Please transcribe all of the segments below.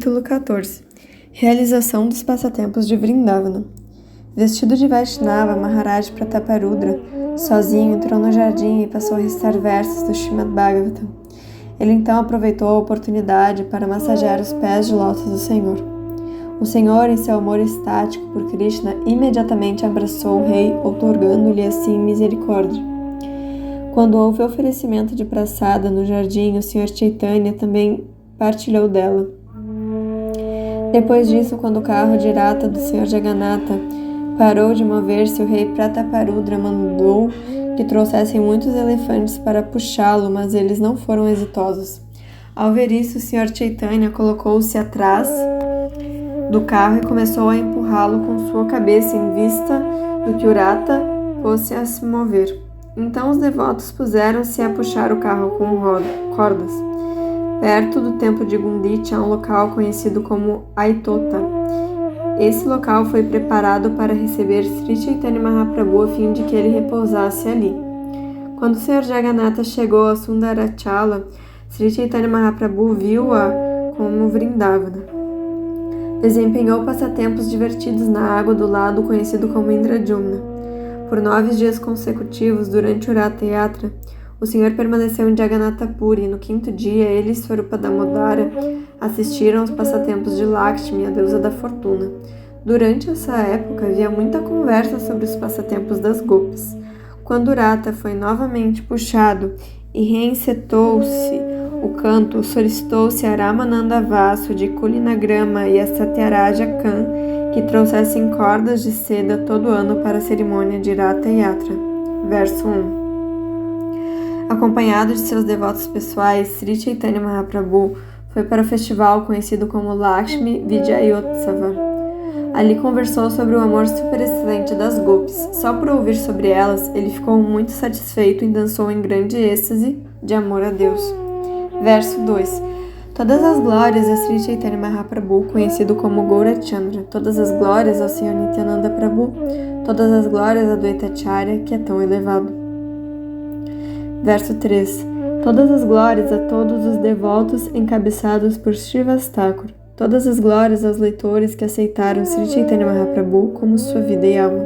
Capítulo 14. Realização dos passatempos de Vrindavana. Vestido de Vaishnava, Maharaj Prataparudra, sozinho, entrou no jardim e passou a recitar versos do Srimad Bhagavatam. Ele então aproveitou a oportunidade para massagear os pés de lótus do Senhor. O Senhor, em seu amor estático por Krishna, imediatamente abraçou o rei, outorgando-lhe assim misericórdia. Quando houve oferecimento de praçada no jardim, o Sr. Chaitanya também partilhou dela. Depois disso, quando o carro de Rata do Sr. Jagannatha parou de mover-se, o rei Prataparudra mandou que trouxessem muitos elefantes para puxá-lo, mas eles não foram exitosos. Ao ver isso, o Sr. Chaitanya colocou-se atrás do carro e começou a empurrá-lo com sua cabeça em vista do que o Rata fosse a se mover. Então os devotos puseram-se a puxar o carro com cordas. Perto do templo de Gundicha há um local conhecido como Aitota. Esse local foi preparado para receber Sri Chaitanya Mahaprabhu a fim de que ele repousasse ali. Quando o Sr. Jagannatha chegou a Sundarachala, Sri Chaitanya Mahaprabhu viu-a como Vrindavana. Desempenhou passatempos divertidos na água do lado conhecido como Indradyumna. Por 9 dias consecutivos, durante o Ratha Yatra, o Senhor permaneceu em Jagannatha Puri e no 5º dia ele e Swarupa Damodara assistiram aos passatempos de Lakshmi, a deusa da fortuna. Durante essa época havia muita conversa sobre os passatempos das gopis. Quando Rata foi novamente puxado e reencetou-se o canto, solicitou-se a Ramananda Vasu de Kulinagrama e a Satyaraja Khan que trouxessem cordas de seda todo ano para a cerimônia de Ratha Yatra. Verso 1. Acompanhado de seus devotos pessoais, Sri Chaitanya Mahaprabhu foi para o festival conhecido como Lakshmi Vijayotsava. Ali conversou sobre o amor superexcelente das gopis. Só por ouvir sobre elas, ele ficou muito satisfeito e dançou em grande êxtase de amor a Deus. Verso 2. Todas as glórias a Sri Chaitanya Mahaprabhu, conhecido como Gaurachandra. Todas as glórias ao Sr. Nityananda Prabhu. Todas as glórias a Dvaitacharya, que é tão elevado. Verso 3. Todas as glórias a todos os devotos encabeçados por Srivas-Thakur. Todas as glórias aos leitores que aceitaram Sri Chaitanya Mahaprabhu como sua vida e alma.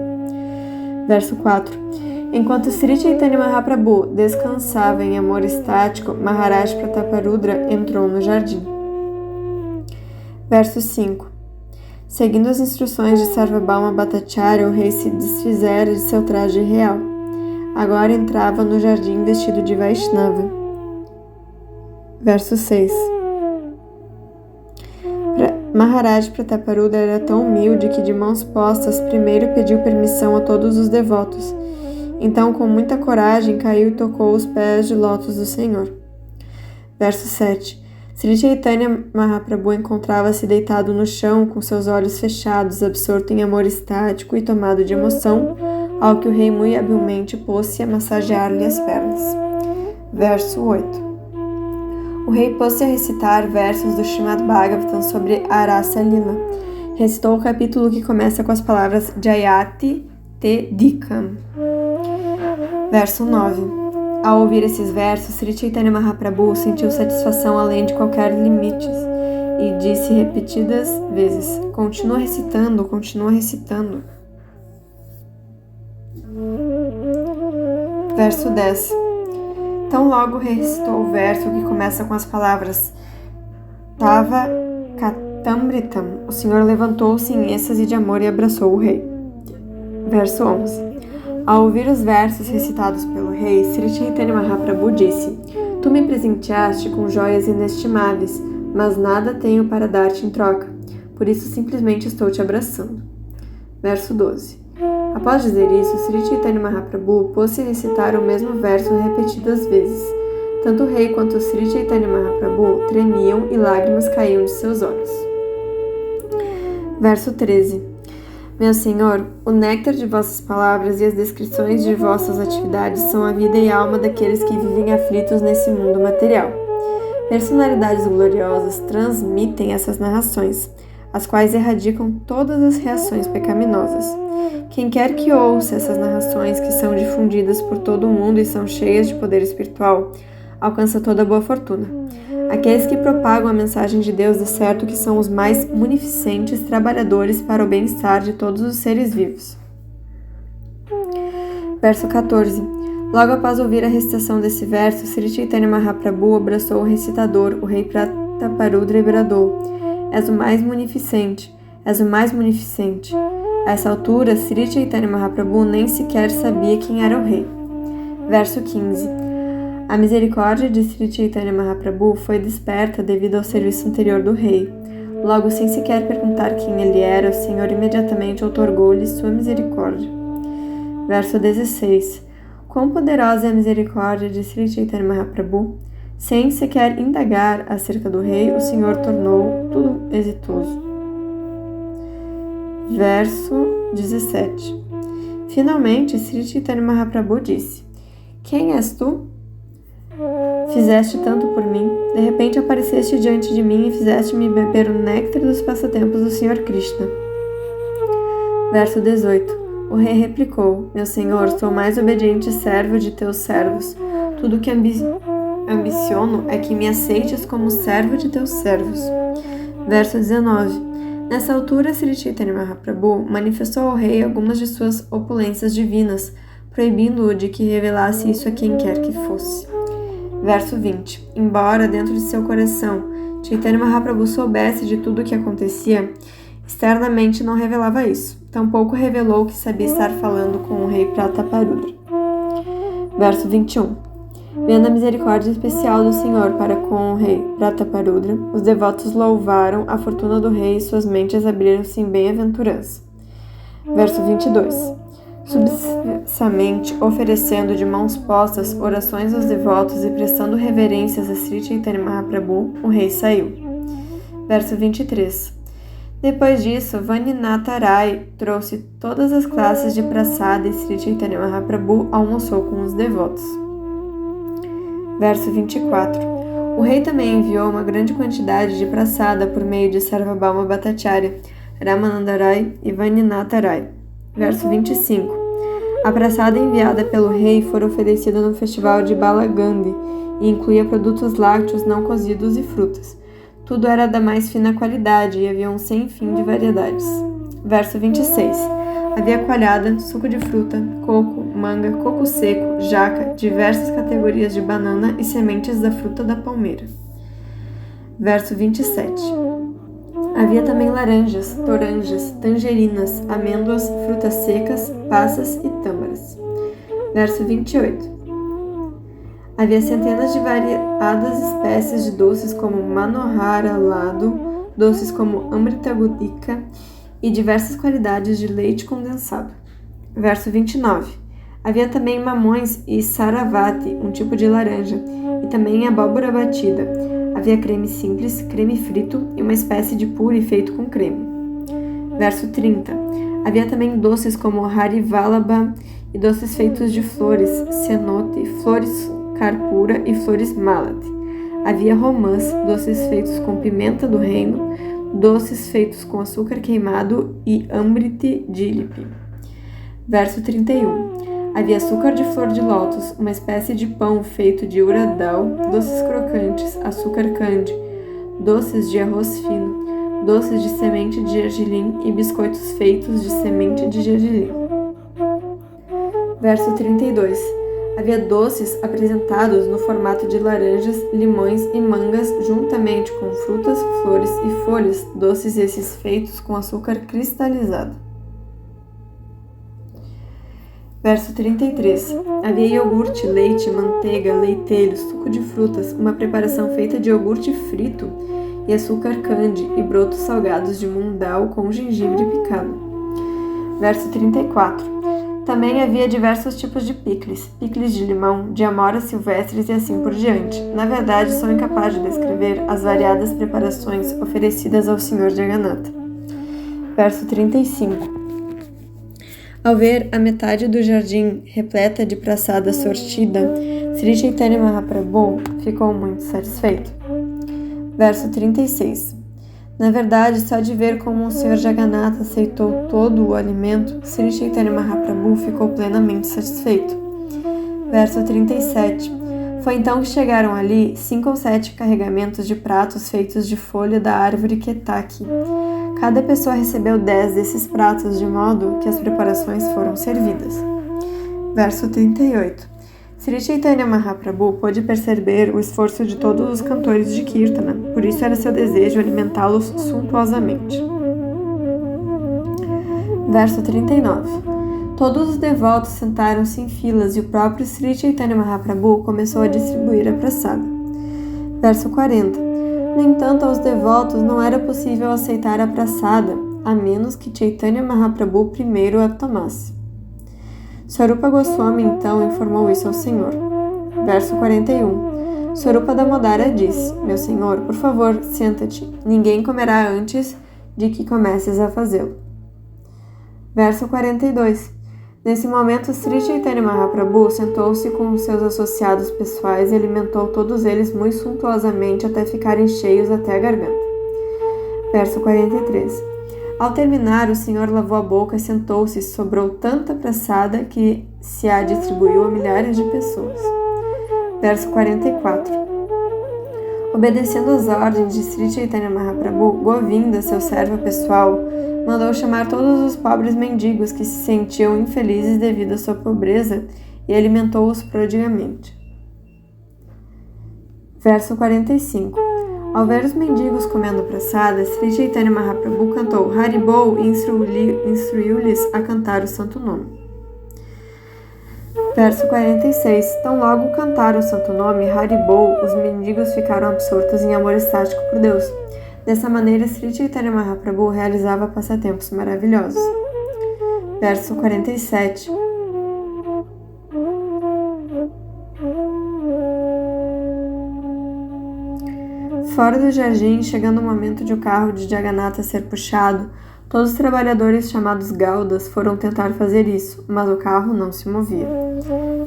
Verso 4. Enquanto Sri Chaitanya Mahaprabhu descansava em amor estático, Maharaj Prataparudra entrou no jardim. Verso 5. Seguindo as instruções de Sarvabhauma Bhattacharya, o rei se desfizera de seu traje real. Agora entrava no jardim vestido de Vaishnava. Verso 6. Maharaj Prataparudra era tão humilde que de mãos postas primeiro pediu permissão a todos os devotos. Então, com muita coragem, caiu e tocou os pés de lótus do Senhor. Verso 7. Sri Chaitanya Mahaprabhu encontrava-se deitado no chão, com seus olhos fechados, absorto em amor estático e tomado de emoção, ao que o rei muito habilmente pôs-se a massagear-lhe as pernas. Verso 8. O rei pôs-se a recitar versos do Srimad Bhagavatam sobre Arasa Lila. Recitou o capítulo que começa com as palavras Jayati Te Dikam. Verso 9. Ao ouvir esses versos, Sri Chaitanya Mahaprabhu sentiu satisfação além de qualquer limites e disse repetidas vezes: Continua recitando, continua recitando. Verso 10. Tão logo recitou o verso que começa com as palavras Tava Katamritam. O Senhor levantou-se em êxtase de amor e abraçou o rei. Verso 11. Ao ouvir os versos recitados pelo rei, Sri Chaitanya Mahaprabhu disse: Tu me presenteaste com joias inestimáveis, mas nada tenho para dar-te em troca. Por isso simplesmente estou te abraçando. Verso 12. Após dizer isso, Sri Chaitanya Mahaprabhu pôs-se a recitar o mesmo verso repetidas vezes. Tanto o rei quanto Sri Chaitanya Mahaprabhu tremiam e lágrimas caíam de seus olhos. Verso 13. Meu Senhor, o néctar de vossas palavras e as descrições de vossas atividades são a vida e alma daqueles que vivem aflitos nesse mundo material. Personalidades gloriosas transmitem essas narrações, as quais erradicam todas as reações pecaminosas. Quem quer que ouça essas narrações que são difundidas por todo o mundo e são cheias de poder espiritual, alcança toda a boa fortuna. Aqueles que propagam a mensagem de Deus é certo que são os mais munificentes trabalhadores para o bem-estar de todos os seres vivos. Verso 14. Logo após ouvir a recitação desse verso, Sri Chaitanya Mahaprabhu abraçou o recitador, o rei Prataparudra, e bradou: És o mais munificente, és o mais munificente. A essa altura, Sri Chaitanya Mahaprabhu nem sequer sabia quem era o rei. Verso 15. A misericórdia de Sri Chaitanya Mahaprabhu foi desperta devido ao serviço anterior do rei. Logo, sem sequer perguntar quem ele era, o Senhor imediatamente outorgou-lhe sua misericórdia. Verso 16. Quão poderosa é a misericórdia de Sri Chaitanya Mahaprabhu! Sem sequer indagar acerca do rei, o Senhor tornou tudo exitoso. Verso 17. Finalmente, Sri Chaitanya Mahaprabhu disse: Quem és tu? Fizeste tanto por mim, de repente apareceste diante de mim e fizeste-me beber o néctar dos passatempos do Senhor Krishna. Verso 18. O rei replicou: Meu senhor, sou o mais obediente servo de teus servos. Tudo que ambiciono é que me aceites como servo de teus servos. Verso 19. Nessa altura, Sri Chaitanya Mahaprabhu manifestou ao rei algumas de suas opulências divinas, proibindo-o de que revelasse isso a quem quer que fosse. Verso 20. Embora, dentro de seu coração, Chaitanya Mahaprabhu soubesse de tudo o que acontecia, externamente não revelava isso. Tampouco revelou que sabia estar falando com o rei Prataparudra. Verso 21. Vendo a misericórdia especial do Senhor para com o rei Prataparudra, os devotos louvaram a fortuna do rei e suas mentes abriram-se em bem-aventurança. Verso 22. Submissamente oferecendo de mãos postas orações aos devotos e prestando reverências a Sri Chaitanya Mahaprabhu, o rei saiu. Verso 23. Depois disso, Vaninatha Rai trouxe todas as classes de prasada e Sri Chaitanya Mahaprabhu almoçou com os devotos. Verso 24. O rei também enviou uma grande quantidade de prasada por meio de Sarvabhauma Bhattacharya, Ramananda Rai e Vaninatha Rai. Verso 25. A prasada enviada pelo rei foi oferecida no festival de Balagandhi e incluía produtos lácteos não cozidos e frutas. Tudo era da mais fina qualidade e havia um sem fim de variedades. Verso 26. Havia coalhada, suco de fruta, coco, manga, coco seco, jaca, diversas categorias de banana e sementes da fruta da palmeira. Verso 27. Havia também laranjas, toranjas, tangerinas, amêndoas, frutas secas, passas e tâmaras. Verso 28. Havia centenas de variadas espécies de doces como manohara lado, doces como amrita gudika e diversas qualidades de leite condensado. Verso 29. Havia também mamões e saravati, um tipo de laranja, e também abóbora batida. Havia creme simples, creme frito e uma espécie de puri feito com creme. Verso 30. Havia também doces como harivalabha e doces feitos de flores, cenote, flores carpura e flores malati. Havia romãs, doces feitos com pimenta do reino, doces feitos com açúcar queimado e amriti jilipi. Verso 31. Havia açúcar de flor de lótus, uma espécie de pão feito de uradal, doces crocantes, açúcar candy, doces de arroz fino, doces de semente de gergelim e biscoitos feitos de semente de gergelim. Verso 32. Havia doces apresentados no formato de laranjas, limões e mangas, juntamente com frutas, flores e folhas, doces esses feitos com açúcar cristalizado. Verso 33. Havia iogurte, leite, manteiga, leitelho, suco de frutas, uma preparação feita de iogurte frito e açúcar candy e brotos salgados de mundal com gengibre picado. Verso 34. Também havia diversos tipos de picles de limão, de amoras silvestres e assim por diante. Na verdade, sou incapaz de descrever as variadas preparações oferecidas ao Senhor Jagannatha. Verso 35. Ao ver a metade do jardim repleta de praçada sortida, Sri Chaitanya Mahaprabhu ficou muito satisfeito. Verso 36. Na verdade, só de ver como o Senhor Jagannatha aceitou todo o alimento, Sri Chaitanya Mahaprabhu ficou plenamente satisfeito. Verso 37. Foi então que chegaram ali 5 ou 7 carregamentos de pratos feitos de folha da árvore Ketaki. Cada pessoa recebeu 10 desses pratos, de modo que as preparações foram servidas. Verso 38. Sri Chaitanya Mahaprabhu pôde perceber o esforço de todos os cantores de Kirtana, por isso era seu desejo alimentá-los suntuosamente. Verso 39. Todos os devotos sentaram-se em filas e o próprio Sri Chaitanya Mahaprabhu começou a distribuir a prasada. Verso 40. No entanto, aos devotos não era possível aceitar a prasada, a menos que Chaitanya Mahaprabhu primeiro a tomasse. Swarupa Goswami então informou isso ao Senhor. Verso 41. Swarupa Damodara disse: Meu Senhor, por favor, senta-te. Ninguém comerá antes de que comeces a fazê-lo. Verso 42. Nesse momento, Sri Chaitanya Mahaprabhu sentou-se com os seus associados pessoais e alimentou todos eles muito suntuosamente até ficarem cheios até a garganta. Verso 43. Ao terminar, o Senhor lavou a boca e sentou-se e sobrou tanta prasada que se a distribuiu a milhares de pessoas. Verso 44. Obedecendo às ordens de Sri Chaitanya Mahaprabhu, Govinda, seu servo pessoal, mandou chamar todos os pobres mendigos que se sentiam infelizes devido à sua pobreza e alimentou-os prodigamente. Verso 45. Ao ver os mendigos comendo prasada, Sri Chaitanya Mahaprabhu cantou Haribol e instruiu-lhes a cantar o santo nome. Verso 46. Tão logo cantaram o santo nome, Haribol, os mendigos ficaram absortos em amor estático por Deus. Dessa maneira, Sri Chaitanya Mahaprabhu realizava passatempos maravilhosos. Verso 47. Fora do jardim, chegando o momento de o carro de Jagannatha ser puxado, todos os trabalhadores chamados Gaudas foram tentar fazer isso, mas o carro não se movia.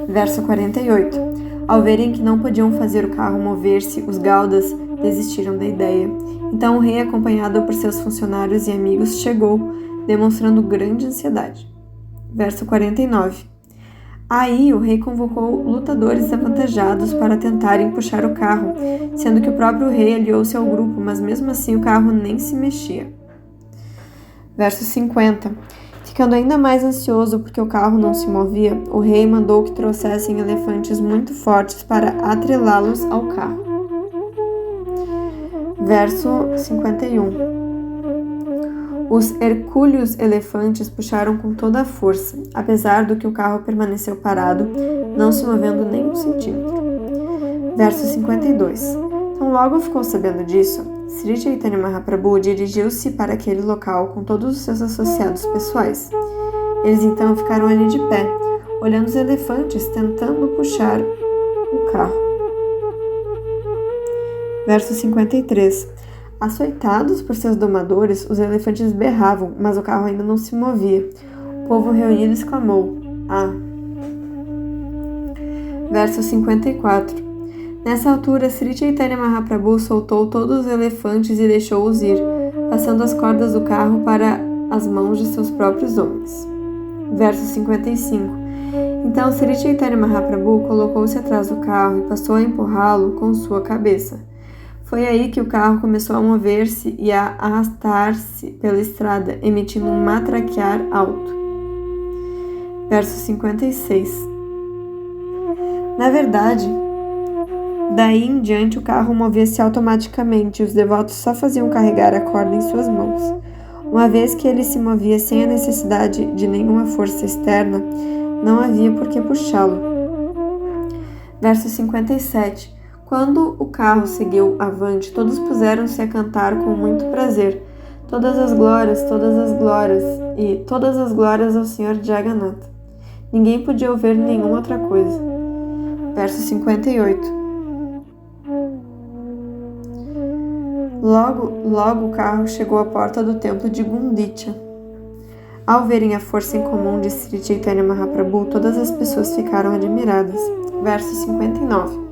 Verso 48. Ao verem que não podiam fazer o carro mover-se, os Gaudas desistiram da ideia. Então o rei, acompanhado por seus funcionários e amigos, chegou, demonstrando grande ansiedade. Verso 49. Aí o rei convocou lutadores avantajados para tentarem puxar o carro, sendo que o próprio rei aliou-se ao grupo, mas mesmo assim o carro nem se mexia. Verso 50. Ficando ainda mais ansioso porque o carro não se movia, o rei mandou que trouxessem elefantes muito fortes para atrelá-los ao carro. Verso 51. Os hercúleos elefantes puxaram com toda a força, apesar do que o carro permaneceu parado, não se movendo nem um centímetro. Verso 52. Então logo ficou sabendo disso, Sri Chaitanya Mahaprabhu dirigiu-se para aquele local com todos os seus associados pessoais. Eles então ficaram ali de pé, olhando os elefantes tentando puxar o carro. Verso 53. Açoitados por seus domadores, os elefantes berravam, mas o carro ainda não se movia. O povo reunido exclamou: Ah! Verso 54. Nessa altura, Sri Chaitanya Mahaprabhu soltou todos os elefantes e deixou-os ir, passando as cordas do carro para as mãos de seus próprios homens. Verso 55. Então Sri Chaitanya Mahaprabhu colocou-se atrás do carro e passou a empurrá-lo com sua cabeça. Foi aí que o carro começou a mover-se e a arrastar-se pela estrada, emitindo um matraquear alto. Verso 56. Na verdade, daí em diante o carro movia-se automaticamente e os devotos só faziam carregar a corda em suas mãos. Uma vez que ele se movia sem a necessidade de nenhuma força externa, não havia por que puxá-lo. Verso 57. Quando o carro seguiu avante, todos puseram-se a cantar com muito prazer. Todas as glórias, e todas as glórias ao Senhor Jagannatha. Ninguém podia ouvir nenhuma outra coisa. Verso 58. Logo o carro chegou à porta do templo de Gundicha. Ao verem a força incomum de Sri Chaitanya Mahaprabhu, todas as pessoas ficaram admiradas. Verso 59.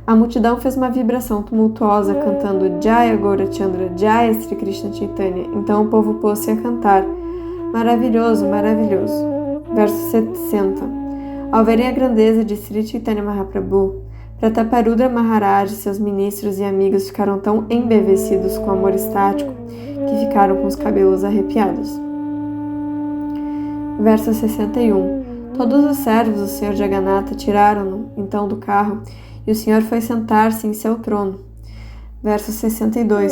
A multidão fez uma vibração tumultuosa, cantando Jaya Gaurachandra, Jaya Sri Krishna Chaitanya. Então o povo pôs-se a cantar Maravilhoso, maravilhoso. Verso 60. Ao verem a grandeza de Sri Chaitanya Mahaprabhu, Prataparudra Maharaj, seus ministros e amigos ficaram tão embevecidos com o amor estático que ficaram com os cabelos arrepiados. Verso 61. Todos os servos do Senhor Jagannatha tiraram-no então do carro e o Senhor foi sentar-se em seu trono. Verso 62.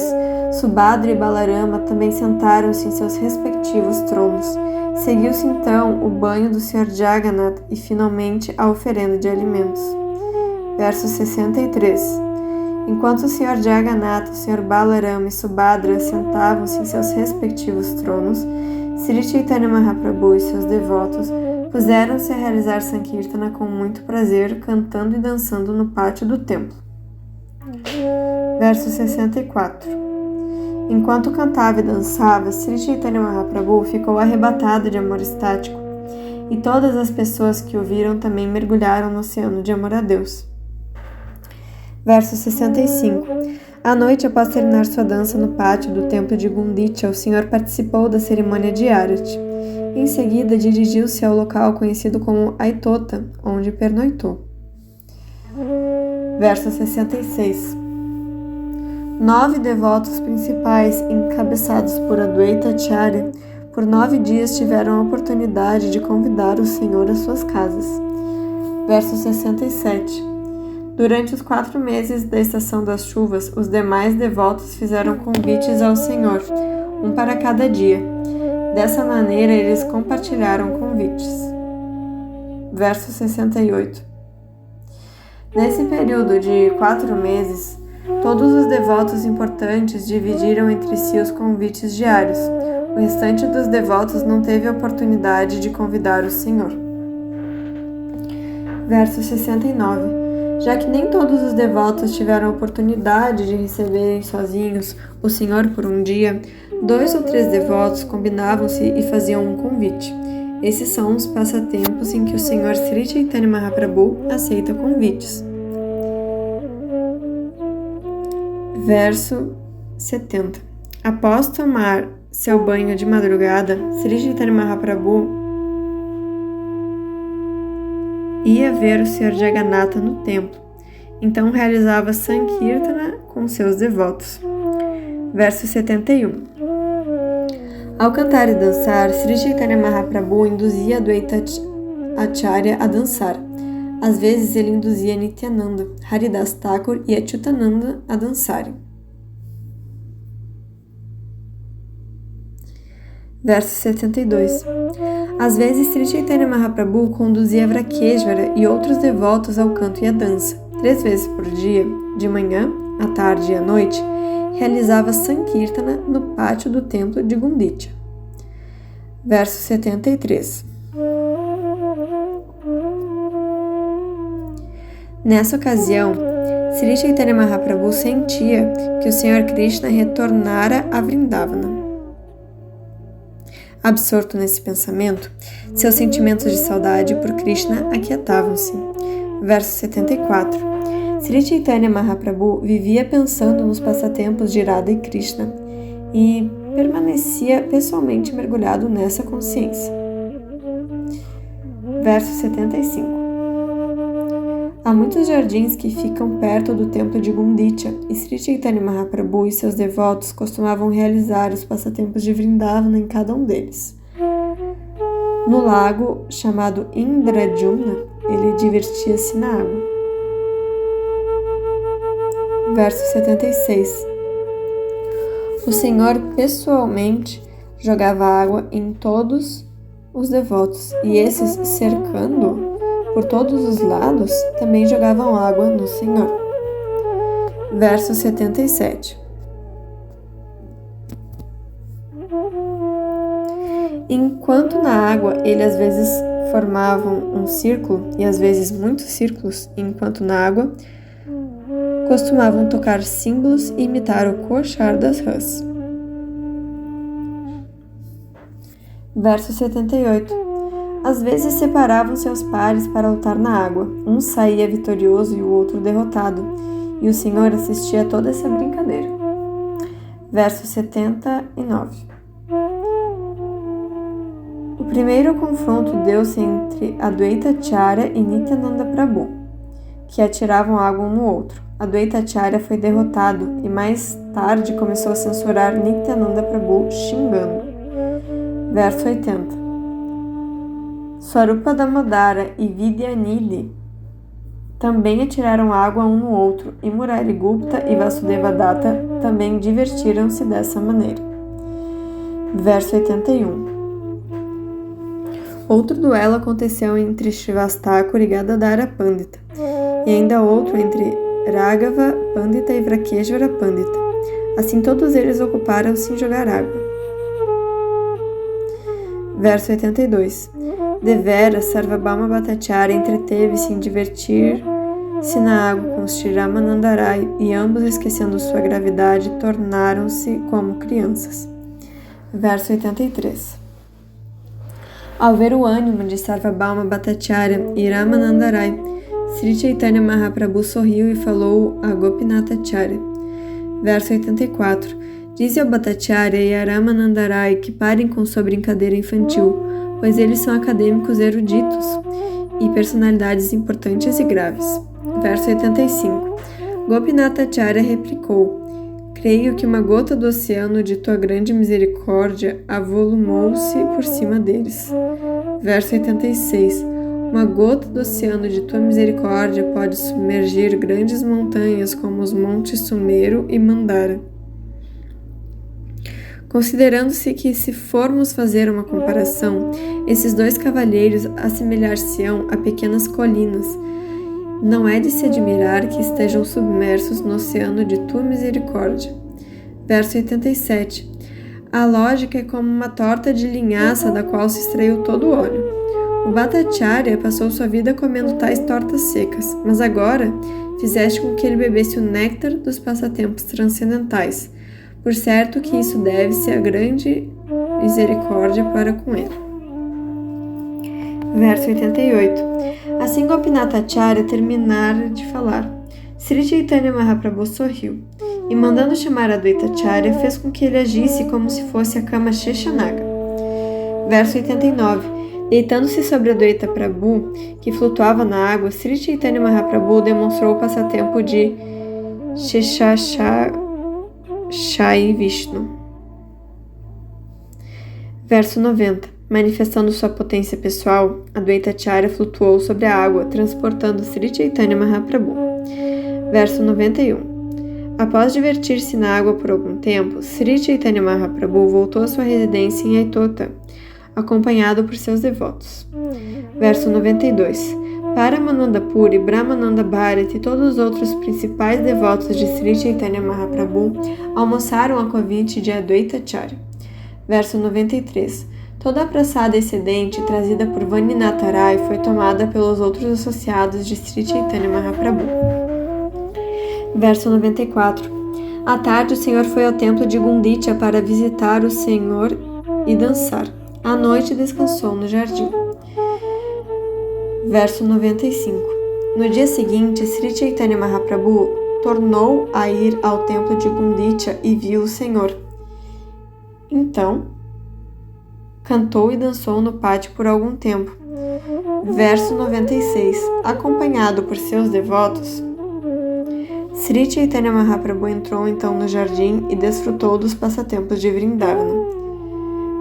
Subhadra e Balarama também sentaram-se em seus respectivos tronos. Seguiu-se então o banho do Senhor Jagannatha e finalmente a oferenda de alimentos. Verso 63. Enquanto o Senhor Jagannatha, o Senhor Balarama e Subhadra sentavam-se em seus respectivos tronos, Sri Chaitanya Mahaprabhu e seus devotos puseram-se a realizar Sankirtana com muito prazer, cantando e dançando no pátio do templo. Verso 64. Enquanto cantava e dançava, Sri Chaitanya Mahaprabhu ficou arrebatado de amor estático, e todas as pessoas que o viram também mergulharam no oceano de amor a Deus. Verso 65. À noite, após terminar sua dança no pátio do templo de Gundicha, o Senhor participou da cerimônia de Arati. Em seguida, dirigiu-se ao local conhecido como Aitota, onde pernoitou. Verso 66. 9 devotos principais, encabeçados por Adwaita Acharya, por 9 dias tiveram a oportunidade de convidar o Senhor às suas casas. Verso 67. Durante os 4 meses da estação das chuvas, os demais devotos fizeram convites ao Senhor, um para cada dia. Dessa maneira, eles compartilharam convites. Verso 68. Nesse período de 4 meses, todos os devotos importantes dividiram entre si os convites diários. O restante dos devotos não teve a oportunidade de convidar o Senhor. Verso 69. Já que nem todos os devotos tiveram a oportunidade de receberem sozinhos o Senhor por um dia, 2 ou 3 devotos combinavam-se e faziam um convite. Esses são os passatempos em que o Senhor Sri Chaitanya Mahaprabhu aceita convites. Verso 70. Após tomar seu banho de madrugada, Sri Chaitanya Mahaprabhu ia ver o Senhor Jagannatha no templo. Então realizava Sankirtana com seus devotos. Verso 71. Ao cantar e dançar, Sri Chaitanya Mahaprabhu induzia Adwaita Acharya a dançar. Às vezes ele induzia Nityananda, Haridas Thakur e Achyutananda a dançarem. Verso 72. Às vezes Sri Chaitanya Mahaprabhu conduzia Vrakeshvara e outros devotos ao canto e à dança. 3 vezes por dia, de manhã, à tarde e à noite, realizava Sankirtana no pátio do templo de Gundicha. Verso 73. Nessa ocasião, Sri Chaitanya Mahaprabhu sentia que o Senhor Krishna retornara a Vrindavana. Absorto nesse pensamento, seus sentimentos de saudade por Krishna aquietavam-se. Verso 74. Sri Chaitanya Mahaprabhu vivia pensando nos passatempos de Radha e Krishna e permanecia pessoalmente mergulhado nessa consciência. Verso 75. Há muitos jardins que ficam perto do templo de Gundicha e Sri Chaitanya Mahaprabhu e seus devotos costumavam realizar os passatempos de Vrindavana em cada um deles. No lago chamado Indradyumna, ele divertia-se na água. Verso 76. O Senhor pessoalmente jogava água em todos os devotos e esses, cercando por todos os lados, também jogavam água no Senhor. Verso 77. Enquanto na água ele às vezes formava um círculo e às vezes muitos círculos, enquanto na água costumavam tocar símbolos e imitar o cochar das rãs. Verso 78. Às vezes separavam seus pares para lutar na água. Um saía vitorioso e o outro derrotado, e o Senhor assistia a toda essa brincadeira. Verso 79. O primeiro confronto deu-se entre Adwaita Acharya e Nityananda Prabhu. que atiravam água um no outro. Adwaita Acharya foi derrotado e mais tarde começou a censurar Nityananda Prabhu, xingando. Verso 80. Swarupa Damodara e Vidyanidhi também atiraram água um no outro, e Murari Gupta e Vasudeva Datta também divertiram-se dessa maneira. Verso 81. Outro duelo aconteceu entre Srivasthakur e Gadadhara Pandita, e ainda outro entre Raghava Pandita e Vrakeshvara Pandita. Assim todos eles ocuparam-se em jogar água. Verso 82. Devera, Sarvabhauma Bhattacharya entreteve-se em divertir-se na água com Sri Ramanandarai, e ambos, esquecendo sua gravidade, tornaram-se como crianças. Verso 83. Ao ver o ânimo de Sarvabhauma Bhattacharya e Ramanandarai, Sri Chaitanya Mahaprabhu sorriu e falou a Gopinath Acharya. Verso 84. Dize ao Bhattacharya e a Ramanandarai que parem com sua brincadeira infantil, pois eles são acadêmicos eruditos e personalidades importantes e graves. Verso 85. Gopinath Acharya replicou: creio que uma gota do oceano de tua grande misericórdia avolumou-se por cima deles. Verso 86. Uma gota do oceano de tua misericórdia pode submergir grandes montanhas como os montes Sumeru e Mandara. Considerando-se que, se formos fazer uma comparação, esses dois cavalheiros assemelhar-se-ão a pequenas colinas, não é de se admirar que estejam submersos no oceano de tua misericórdia. Verso 87. A lógica é como uma torta de linhaça da qual se extraiu todo o óleo. O Bhattacharya passou sua vida comendo tais tortas secas, mas agora fizeste com que ele bebesse o néctar dos passatempos transcendentais. Por certo que isso deve-se à grande misericórdia para com ele. Verso 88. Assim Gopinath Acharya terminara de falar, Sri Chaitanya Mahaprabhu sorriu, e mandando chamar Adwaita Acharya, fez com que ele agisse como se fosse a cama Sheshanaga. Verso 89. Deitando-se sobre Adwaita Prabhu, que flutuava na água, Sri Chaitanya Mahaprabhu demonstrou o passatempo de Sheshashai Vishnu. Verso 90. Manifestando sua potência pessoal, Adwaita Acharya flutuou sobre a água, transportando Sri Chaitanya Mahaprabhu. Verso 91. Após divertir-se na água por algum tempo, Sri Chaitanya Mahaprabhu voltou à sua residência em Aitota, acompanhado por seus devotos. Verso 92. Paramananda Puri, Brahmananda Bharati e todos os outros principais devotos de Sri Chaitanya Mahaprabhu almoçaram a convite de Adwaita Acharya. Verso 93. Toda a praçada excedente trazida por Vaninatha Rai foi tomada pelos outros associados de Sri Chaitanya Mahaprabhu. Verso 94. À tarde o Senhor foi ao templo de Gundicha para visitar o Senhor e dançar. À noite descansou no jardim. Verso 95. No dia seguinte, Sri Chaitanya Mahaprabhu tornou a ir ao templo de Gundicha e viu o Senhor. Então, cantou e dançou no pátio por algum tempo. Verso 96. Acompanhado por seus devotos, Sri Chaitanya Mahaprabhu entrou então no jardim e desfrutou dos passatempos de Vrindavana.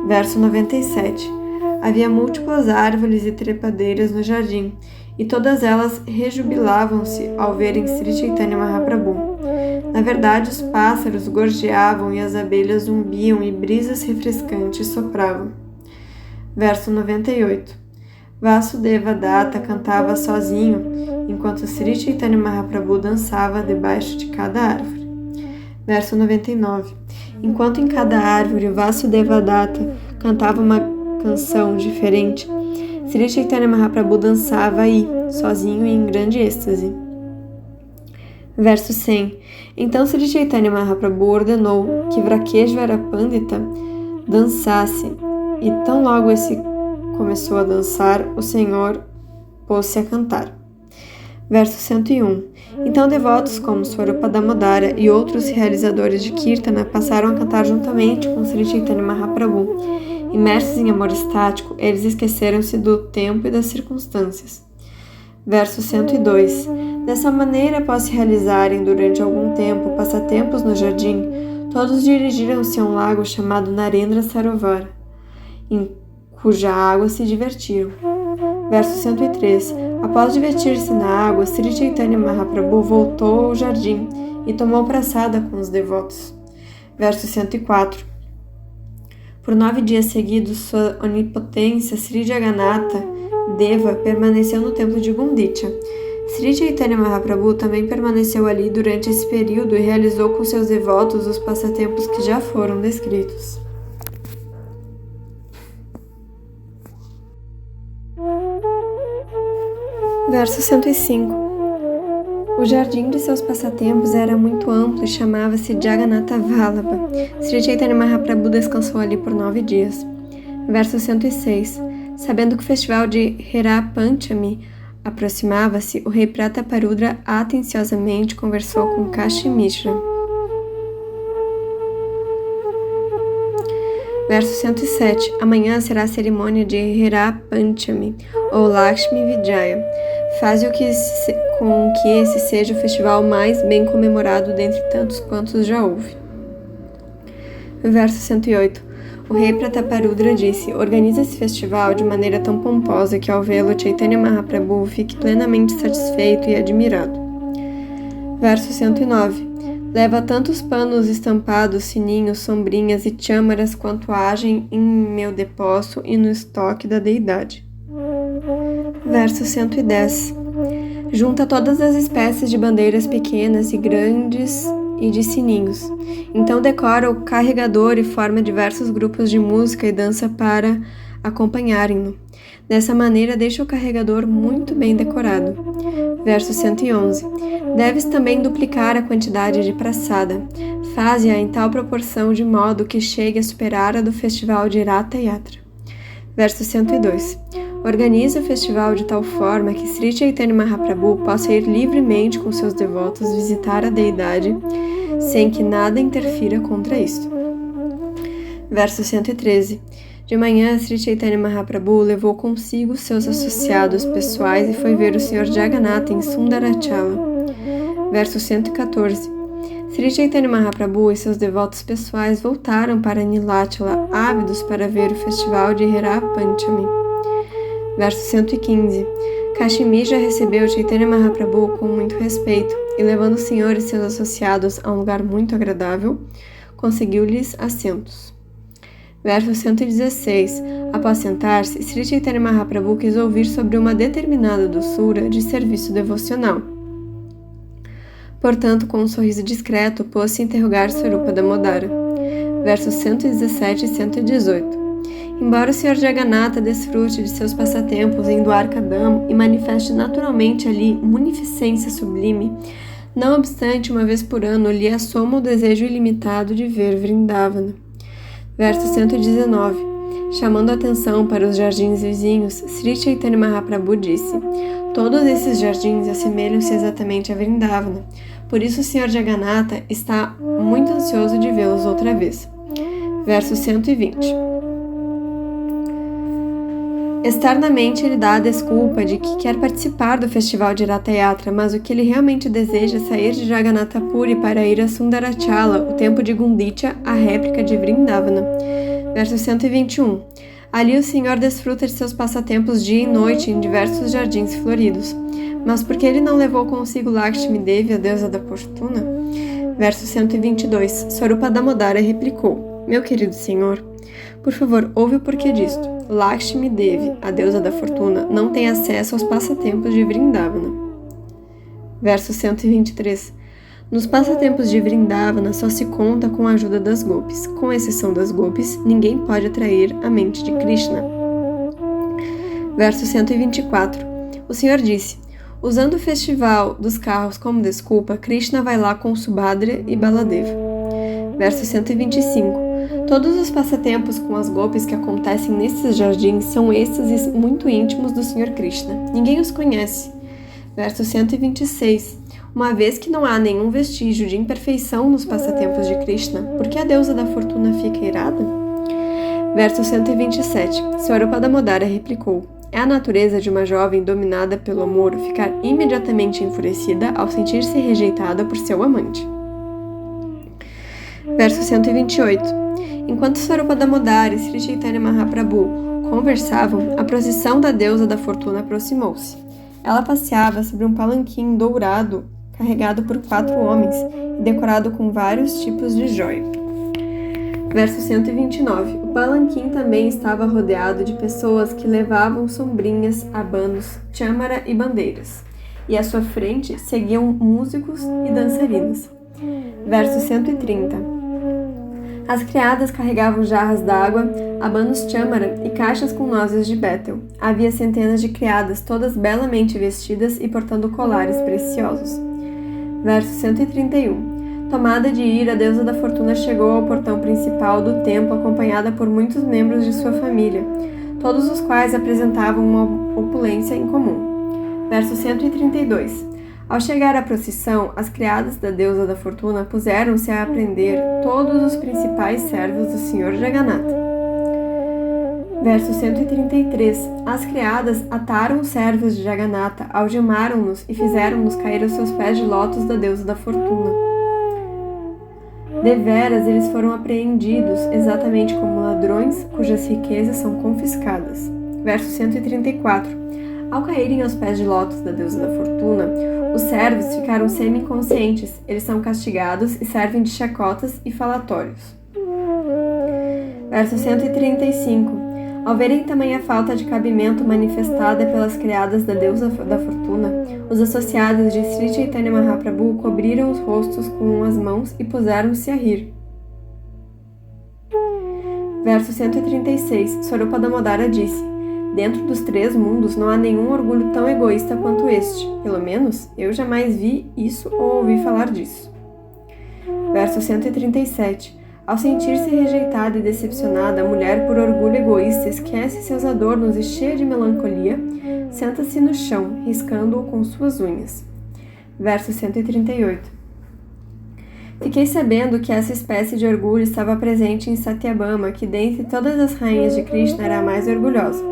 Verso 97. Havia múltiplas árvores e trepadeiras no jardim, e todas elas rejubilavam-se ao verem Sri Chaitanya Mahaprabhu. Na verdade, os pássaros gorjeavam e as abelhas zumbiam e brisas refrescantes sopravam. Verso 98. Vasudeva Datta cantava sozinho, enquanto Sri Chaitanya Mahaprabhu dançava debaixo de cada árvore. Verso 99. Enquanto em cada árvore Vasudeva Datta cantava uma canção diferente, Sri Chaitanya Mahaprabhu dançava aí, sozinho e em grande êxtase. Verso 100. Então Sri Chaitanya Mahaprabhu ordenou que Vrakeshvara Pandita dançasse, e tão logo esse começou a dançar, o Senhor pôs-se a cantar. Verso 101. Então devotos como Swarupa Damodara e outros realizadores de Kirtana passaram a cantar juntamente com Sri Chaitanya Mahaprabhu. Imersos em amor estático, eles esqueceram-se do tempo e das circunstâncias. Verso 102. Dessa maneira, após se realizarem durante algum tempo passatempos no jardim, todos dirigiram-se a um lago chamado Narendra Sarovar, em cuja água se divertiram. Verso 103. Após divertir-se na água, Sri Chaitanya Mahaprabhu voltou ao jardim e tomou praçada com os devotos. Verso 104. Por 9 dias seguidos, sua onipotência Sri Jagannatha Deva permaneceu no templo de Gundicha. Sri Chaitanya Mahaprabhu também permaneceu ali durante esse período e realizou com seus devotos os passatempos que já foram descritos. Verso 105. O jardim de seus passatempos era muito amplo e chamava-se Jagannatha Vallabha. Sri Chaitanya Mahaprabhu descansou ali por 9 dias. Verso 106. Sabendo que o festival de Hera Panchami aproximava-se, o rei Prataparudra atenciosamente conversou com Kashi Mishra. Verso 107. Amanhã será a cerimônia de Hera Panchami, ou Lakshmi Vijaya. Faze com que esse seja o festival mais bem comemorado dentre tantos quantos já houve. Verso 108. O rei Prataparudra disse: organiza esse festival de maneira tão pomposa que ao vê-lo Chaitanya Mahaprabhu fique plenamente satisfeito e admirado. Verso 109. Leva tantos panos estampados, sininhos, sombrinhas e chamaras quanto agem em meu depósito e no estoque da deidade. Verso 110. Junta todas as espécies de bandeiras pequenas e grandes e de sininhos. Então decora o carregador e forma diversos grupos de música e dança para acompanharem-no. Dessa maneira, deixa o carregador muito bem decorado. Verso 111. Deves também duplicar a quantidade de praçada. Faze-a em tal proporção de modo que chegue a superar a do festival de Ratha Yatra. Verso 102. Organiza o festival de tal forma que Sri Chaitanya Mahaprabhu possa ir livremente com seus devotos visitar a deidade, sem que nada interfira contra isto. Verso 113. De manhã, Sri Chaitanya Mahaprabhu levou consigo seus associados pessoais e foi ver o Sr. Jagannatha em Sundarachala. Verso 114. Sri Chaitanya Mahaprabhu e seus devotos pessoais voltaram para Nilachala, ávidos para ver o festival de Hera Panchami. Verso 115. Kashi Mishra recebeu Chaitanya Mahaprabhu com muito respeito e, levando o senhor e seus associados a um lugar muito agradável, conseguiu-lhes assentos. Verso 116. Após sentar-se, Sri Chaitanya Mahaprabhu quis ouvir sobre uma determinada doçura de serviço devocional. Portanto, com um sorriso discreto, pôs-se a interrogar Swarupa Damodara. Versos 117 e 118. Embora o Sr. Jagannatha desfrute de seus passatempos em Dwarka Dham e manifeste naturalmente ali munificência sublime, não obstante, uma vez por ano lhe assoma o desejo ilimitado de ver Vrindavana. Verso 119. Chamando a atenção para os jardins vizinhos, Sri Chaitanya Mahaprabhu disse: todos esses jardins assemelham-se exatamente a Vrindavana, por isso o Sr. Jagannatha está muito ansioso de vê-los outra vez. Verso 120. Externamente, ele dá a desculpa de que quer participar do festival de Ratha Yatra, mas o que ele realmente deseja é sair de Jagannatha Puri para ir a Sundarachala, o templo de Gundicha, a réplica de Vrindavana. Verso 121. Ali o Senhor desfruta de seus passatempos dia e noite em diversos jardins floridos. Mas por que ele não levou consigo Lakshmi Devi, a deusa da fortuna? Verso 122. Swarupa Damodara replicou: meu querido senhor, por favor, ouve o porquê disto. Lakshmi Devi, a deusa da fortuna, não tem acesso aos passatempos de Vrindavana. Verso 123. Nos passatempos de Vrindavana só se conta com a ajuda das gopis. Com exceção das gopis, ninguém pode atrair a mente de Krishna. Verso 124. O Senhor disse: usando o festival dos carros como desculpa, Krishna vai lá com Subhadra e Baladeva. Verso 125. Todos os passatempos com as gopis que acontecem nesses jardins são êxtases muito íntimos do Sr. Krishna. Ninguém os conhece. Verso 126. Uma vez que não há nenhum vestígio de imperfeição nos passatempos de Krishna, por que a deusa da fortuna fica irada? Verso 127. Swarupa Damodara replicou: É a natureza de uma jovem dominada pelo amor ficar imediatamente enfurecida ao sentir-se rejeitada por seu amante. Verso 128. Enquanto Swarupa Damodara e Sri Chaitanya Mahaprabhu conversavam, a procissão da deusa da fortuna aproximou-se. Ela passeava sobre um palanquim dourado carregado por 4 homens e decorado com vários tipos de joia. Verso 129. O palanquim também estava rodeado de pessoas que levavam sombrinhas, abanos, chamara e bandeiras, e à sua frente seguiam músicos e dançarinas. Verso 130. As criadas carregavam jarras d'água, abanos chamara e caixas com nozes de bétel. Havia centenas de criadas, todas belamente vestidas e portando colares preciosos. Verso 131. Tomada de ira, a deusa da fortuna chegou ao portão principal do templo acompanhada por muitos membros de sua família, todos os quais apresentavam uma opulência incomum. Verso 132. Ao chegar à procissão, as criadas da deusa da fortuna puseram-se a prender todos os principais servos do Senhor Jagannatha. Verso 133. As criadas ataram os servos de Jagannatha, algemaram-nos e fizeram-nos cair aos seus pés de lótus da deusa da fortuna. Deveras, eles foram apreendidos, exatamente como ladrões cujas riquezas são confiscadas. Verso 134. Ao caírem aos pés de lótus da deusa da fortuna, os servos ficaram semi-inconscientes. Eles são castigados e servem de chacotas e falatórios. Verso 135. Ao verem tamanha falta de cabimento manifestada pelas criadas da deusa da fortuna, os associados de Sri Chaitanya Mahaprabhu cobriram os rostos com as mãos e puseram-se a rir. Verso 136. Swarupa Damodara disse: dentro dos 3 mundos não há nenhum orgulho tão egoísta quanto este. Pelo menos, eu jamais vi isso ou ouvi falar disso. Verso 137. Ao sentir-se rejeitada e decepcionada, a mulher, por orgulho egoísta, esquece seus adornos e, cheia de melancolia, senta-se no chão, riscando-o com suas unhas. Verso 138. Fiquei sabendo que essa espécie de orgulho estava presente em Satyabhama, que dentre todas as rainhas de Krishna era a mais orgulhosa.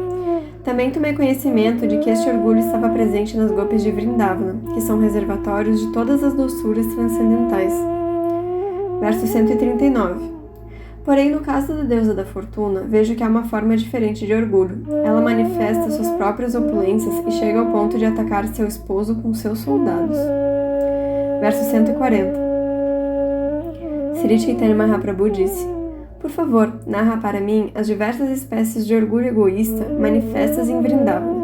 Também tomei conhecimento de que este orgulho estava presente nas gopis de Vrindavana, que são reservatórios de todas as doçuras transcendentais. Verso 139. Porém, no caso da deusa da fortuna, vejo que há uma forma diferente de orgulho. Ela manifesta suas próprias opulências e chega ao ponto de atacar seu esposo com seus soldados. Verso 140. Sri Chaitanya Mahaprabhu disse: por favor, narra para mim as diversas espécies de orgulho egoísta manifestas em Vrindavana.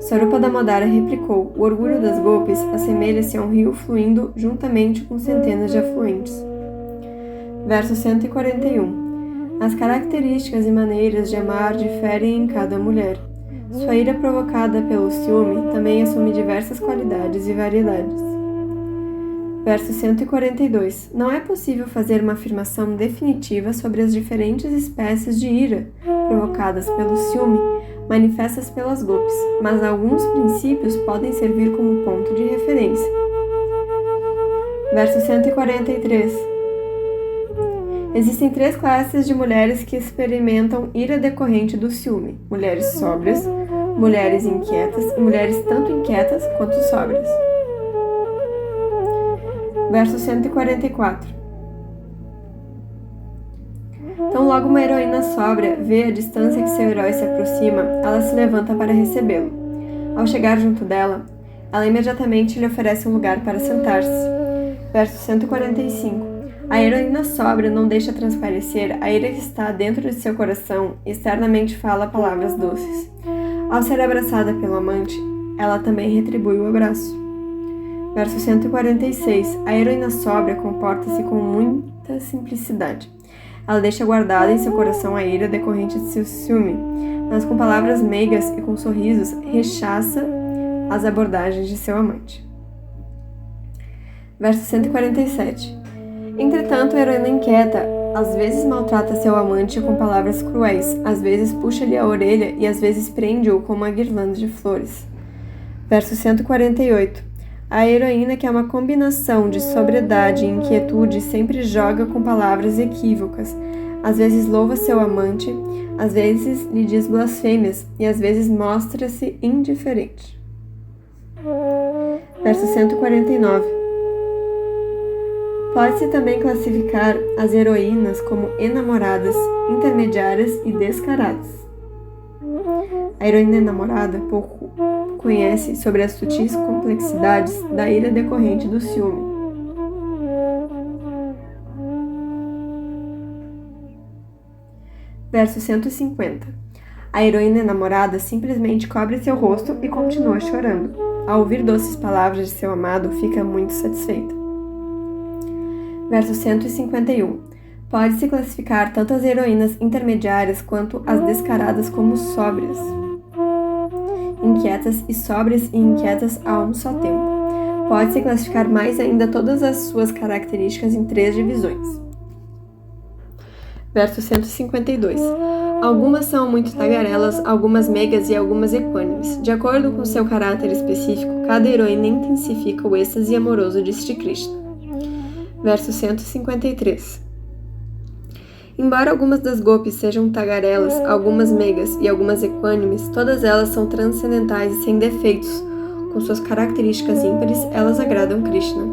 Swarupa Damodara replicou: o orgulho das gopis assemelha-se a um rio fluindo juntamente com centenas de afluentes. Verso 141. As características e maneiras de amar diferem em cada mulher. Sua ira provocada pelo ciúme também assume diversas qualidades e variedades. Verso 142. Não é possível fazer uma afirmação definitiva sobre as diferentes espécies de ira provocadas pelo ciúme manifestas pelas gopis, mas alguns princípios podem servir como ponto de referência. Verso 143. Existem 3 classes de mulheres que experimentam ira decorrente do ciúme: mulheres sóbrias, mulheres inquietas e mulheres tanto inquietas quanto sóbrias. Verso 144. Então, logo uma heroína sóbria vê a distância que seu herói se aproxima, ela se levanta para recebê-lo. Ao chegar junto dela, ela imediatamente lhe oferece um lugar para sentar-se. Verso 145. A heroína sóbria não deixa transparecer a ira que está dentro de seu coração e externamente fala palavras doces. Ao ser abraçada pelo amante, ela também retribui o abraço. Verso 146. A heroína sóbria comporta-se com muita simplicidade. Ela deixa guardada em seu coração a ira decorrente de seu ciúme, mas com palavras meigas e com sorrisos rechaça as abordagens de seu amante. Verso 147. Entretanto, a heroína inquieta às vezes maltrata seu amante com palavras cruéis, às vezes puxa-lhe a orelha e às vezes prende-o com uma guirlanda de flores. Verso 148. A heroína, que é uma combinação de sobriedade e inquietude, sempre joga com palavras equívocas. Às vezes louva seu amante, às vezes lhe diz blasfêmias e às vezes mostra-se indiferente. Verso 149. Pode-se também classificar as heroínas como enamoradas, intermediárias e descaradas. A heroína enamorada pouco conhece sobre as sutis complexidades da ira decorrente do ciúme. Verso 150. A heroína enamorada simplesmente cobre seu rosto e continua chorando. Ao ouvir doces palavras de seu amado, fica muito satisfeita. Verso 151. Pode-se classificar tanto as heroínas intermediárias quanto as descaradas como sóbrias. Inquietas e sóbrias e inquietas a um só tempo. Pode-se classificar mais ainda todas as suas características em 3 divisões. Verso 152. Algumas são muito tagarelas, algumas meigas e algumas equânimes. De acordo com seu caráter específico, cada heroína intensifica o êxtase amoroso de Sri Krishna. Verso 153. Embora algumas das gopis sejam tagarelas, algumas meigas e algumas equânimes, todas elas são transcendentais e sem defeitos. Com suas características ímpares, elas agradam Krishna.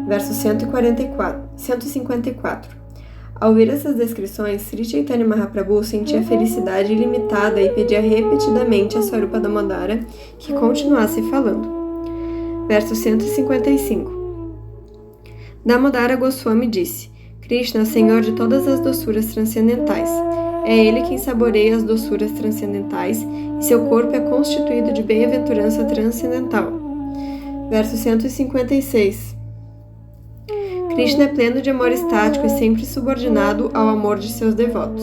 Verso 154. Ao ouvir essas descrições, Sri Chaitanya Mahaprabhu sentia felicidade ilimitada e pedia repetidamente a Swarupa Damodara que continuasse falando. Verso 155. Damodara Goswami disse: Krishna é o Senhor de todas as doçuras transcendentais. É Ele quem saboreia as doçuras transcendentais e seu corpo é constituído de bem-aventurança transcendental. Verso 156. Krishna é pleno de amor estático e sempre subordinado ao amor de seus devotos.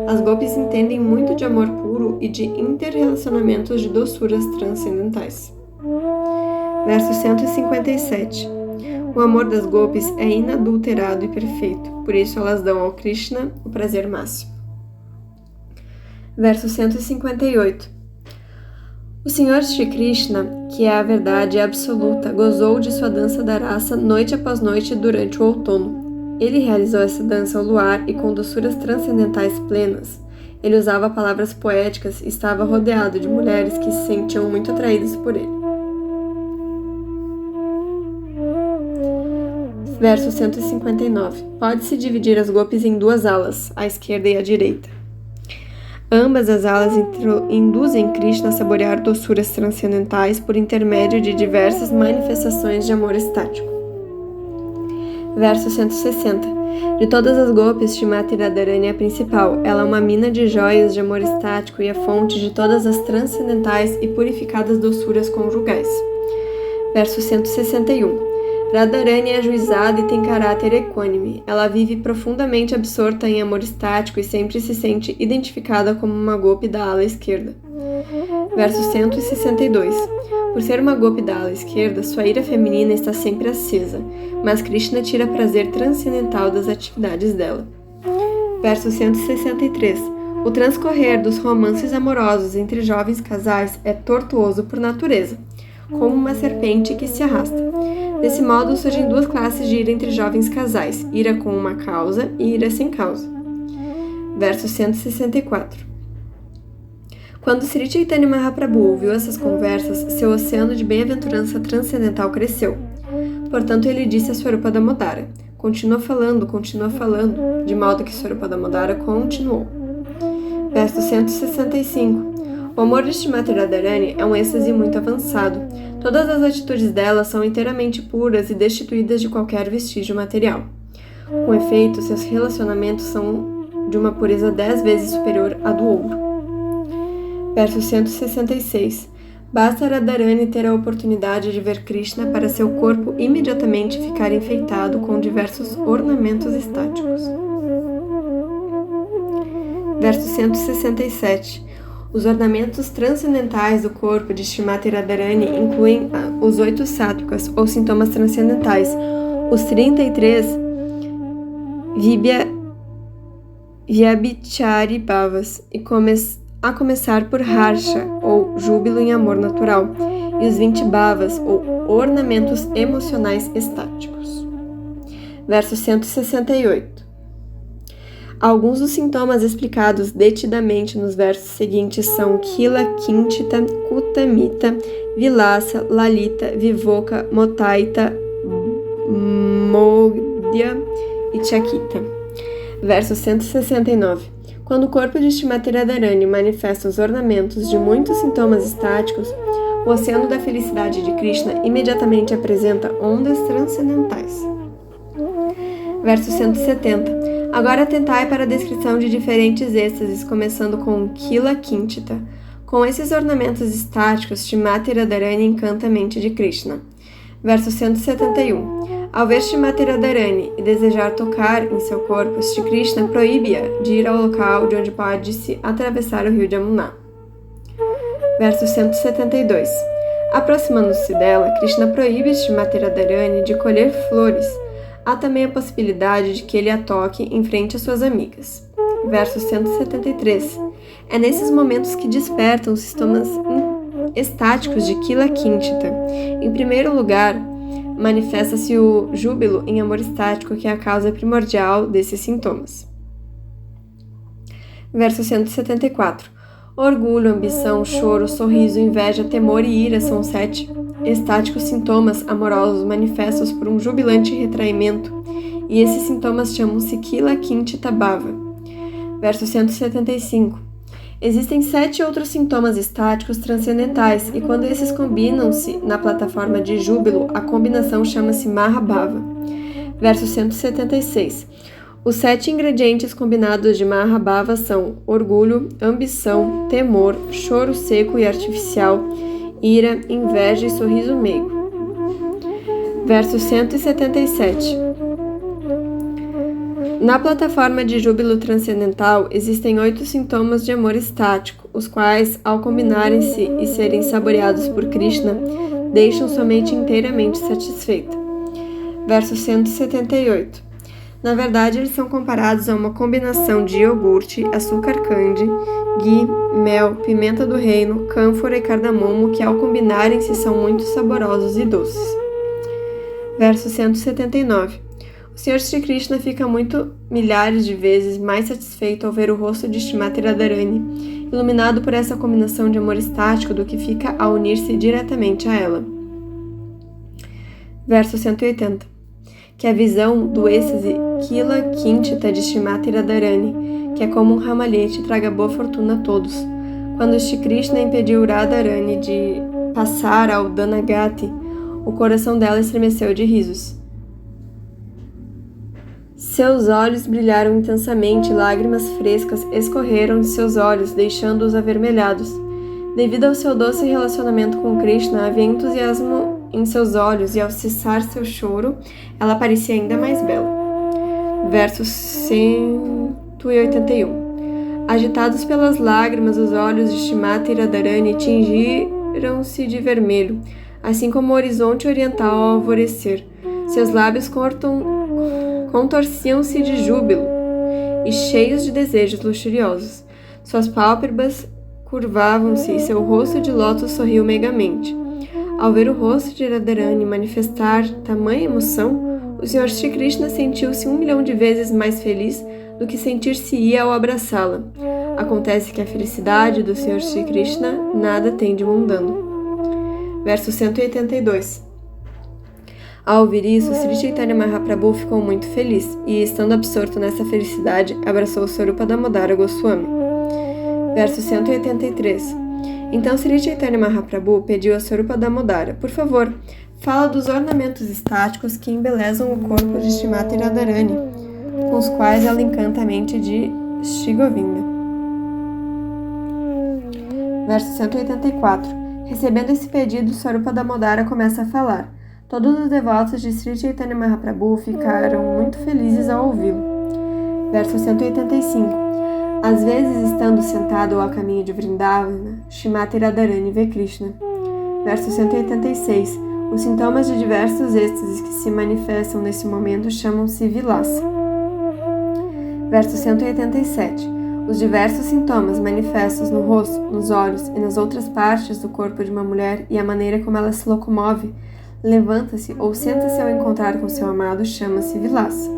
As gopis entendem muito de amor puro e de interrelacionamentos de doçuras transcendentais. Verso 157. O amor das gopis é inadulterado e perfeito, por isso elas dão ao Krishna o prazer máximo. Verso 158. O Senhor Shri Krishna, que é a verdade absoluta, gozou de sua dança da raça noite após noite durante o outono. Ele realizou essa dança ao luar e com doçuras transcendentais plenas. Ele usava palavras poéticas e estava rodeado de mulheres que se sentiam muito atraídas por ele. Verso 159. Pode-se dividir as gopis em 2 alas, a esquerda e a direita. Ambas as alas induzem Krishna a saborear doçuras transcendentais por intermédio de diversas manifestações de amor estático. Verso 160. De todas as gopis, Shrimati Radharani é a principal. Ela é uma mina de joias de amor estático e a fonte de todas as transcendentais e purificadas doçuras conjugais. Verso 161. Radharani é ajuizada e tem caráter equânime. Ela vive profundamente absorta em amor estático e sempre se sente identificada como uma gopi da ala esquerda. Verso 162. Por ser uma gopi da ala esquerda, sua ira feminina está sempre acesa, mas Krishna tira prazer transcendental das atividades dela. Verso 163. O transcorrer dos romances amorosos entre jovens casais é tortuoso por natureza, como uma serpente que se arrasta. Desse modo, surgem 2 classes de ira entre jovens casais, ira com uma causa e ira sem causa. Verso 164. Quando Sri Chaitanya Mahaprabhu ouviu essas conversas, seu oceano de bem-aventurança transcendental cresceu. Portanto, ele disse a Swarupa Damodara: continua falando, de modo que Swarupa Damodara continuou. Verso 165. O amor de Shrimati Radharani é um êxtase muito avançado. Todas as atitudes dela são inteiramente puras e destituídas de qualquer vestígio material. Com efeito, seus relacionamentos são de uma pureza 10 vezes superior à do ouro. Verso 166. Basta Radharani ter a oportunidade de ver Krishna para seu corpo imediatamente ficar enfeitado com diversos ornamentos estáticos. Verso 167. Os ornamentos transcendentais do corpo de Shrimati Radharani incluem os 8 sáttvikas, ou sintomas transcendentais, os 33 Vyabhichari Bhavas, a começar por Harsha, ou júbilo em amor natural, e os 20 Bhavas, ou ornamentos emocionais estáticos. Verso 168. Alguns dos sintomas explicados detidamente nos versos seguintes são Kila, Quintita, Kutamita, Vilassa, Lalita, Vivoka, Motaita, Mogdya e Chakita. Verso 169. Quando o corpo de Shrimati Radharani manifesta os ornamentos de muitos sintomas estáticos, o oceano da felicidade de Krishna imediatamente apresenta ondas transcendentais. Verso 170. Agora atentai para a descrição de diferentes êxtases, começando com Kila Quintita. Com esses ornamentos estáticos, Shrimati Radharani encanta a mente de Krishna. Verso 171. Ao ver Shrimati Radharani e desejar tocar em seu corpo, Shri Krishna proíbe-a de ir ao local de onde pode-se atravessar o rio Jamuna. Verso 172. Aproximando-se dela, Krishna proíbe Shrimati Radharani de colher flores. Há também a possibilidade de que ele a toque em frente às suas amigas. Verso 173. É nesses momentos que despertam os sintomas estáticos de Kila Quintita. Em primeiro lugar, manifesta-se o júbilo em amor estático, que é a causa primordial desses sintomas. Verso 174. Orgulho, ambição, choro, sorriso, inveja, temor e ira são 7 estáticos sintomas amorosos manifestos por um jubilante retraimento, e esses sintomas chamam-se Kila Quintita Bhava. Verso 175. Existem 7 outros sintomas estáticos transcendentais, e quando esses combinam-se na plataforma de júbilo, a combinação chama-se Mahabhava. Verso 176. Os 7 ingredientes combinados de Mahabhava são orgulho, ambição, temor, choro seco e artificial, ira, inveja e sorriso meigo. Verso 177. Na plataforma de júbilo transcendental existem 8 sintomas de amor estático, os quais, ao combinarem-se e serem saboreados por Krishna, deixam sua mente inteiramente satisfeita. Verso 178. Na verdade, eles são comparados a uma combinação de iogurte, açúcar candy, ghee, mel, pimenta do reino, cânfora e cardamomo, que ao combinarem-se são muito saborosos e doces. Verso 179. O Sr. Shri Krishna fica milhares de vezes mais satisfeito ao ver o rosto de Shrimati Radharani, iluminado por essa combinação de amor estático, do que fica a unir-se diretamente a ela. Verso 180. Que a visão do êxtase Kila Quintita de Shrimati Radharani, que é como um ramalhete, traga boa fortuna a todos. Quando Shri Krishna impediu Radharani de passar ao Dhanagati, o coração dela estremeceu de risos. Seus olhos brilharam intensamente, lágrimas frescas escorreram de seus olhos, deixando-os avermelhados. Devido ao seu doce relacionamento com Krishna, havia entusiasmo em seus olhos, e ao cessar seu choro, ela parecia ainda mais bela. Verso 181. Agitados pelas lágrimas, os olhos de Shrimati Radharani tingiram-se de vermelho, assim como o horizonte oriental ao alvorecer. Seus lábios contorciam-se de júbilo e cheios de desejos luxuriosos. Suas pálpebras curvavam-se e seu rosto de lótus sorriu megamente. Ao ver o rosto de Radharani manifestar tamanha emoção, o Sr. Shri Krishna sentiu-se 1 milhão de vezes mais feliz do que sentir-se-ia ao abraçá-la. Acontece que a felicidade do Sr. Shri Krishna nada tem de mundano. Verso 182. Ao ouvir isso, Sri Chaitanya Mahaprabhu ficou muito feliz e, estando absorto nessa felicidade, abraçou o Swarupa Damodara Goswami. Verso 183. Então Sri Chaitanya Mahaprabhu pediu a Swarupa Damodara: por favor, fala dos ornamentos estáticos que embelezam o corpo de Shrimati Radharani, com os quais ela encanta a mente de Shri Govinda. Verso 184. Recebendo esse pedido, Swarupa Damodara começa a falar. Todos os devotos de Sri Chaitanya Mahaprabhu ficaram muito felizes ao ouvi-lo. Verso 185. Às vezes, estando sentado ao caminho de Vrindavana, Shrimati Radharani vê Krishna. Verso 186. Os sintomas de diversos êxtases que se manifestam nesse momento chamam-se vilasa. Verso 187. Os diversos sintomas manifestos no rosto, nos olhos e nas outras partes do corpo de uma mulher e a maneira como ela se locomove, levanta-se ou senta-se ao encontrar com seu amado chama-se vilasa.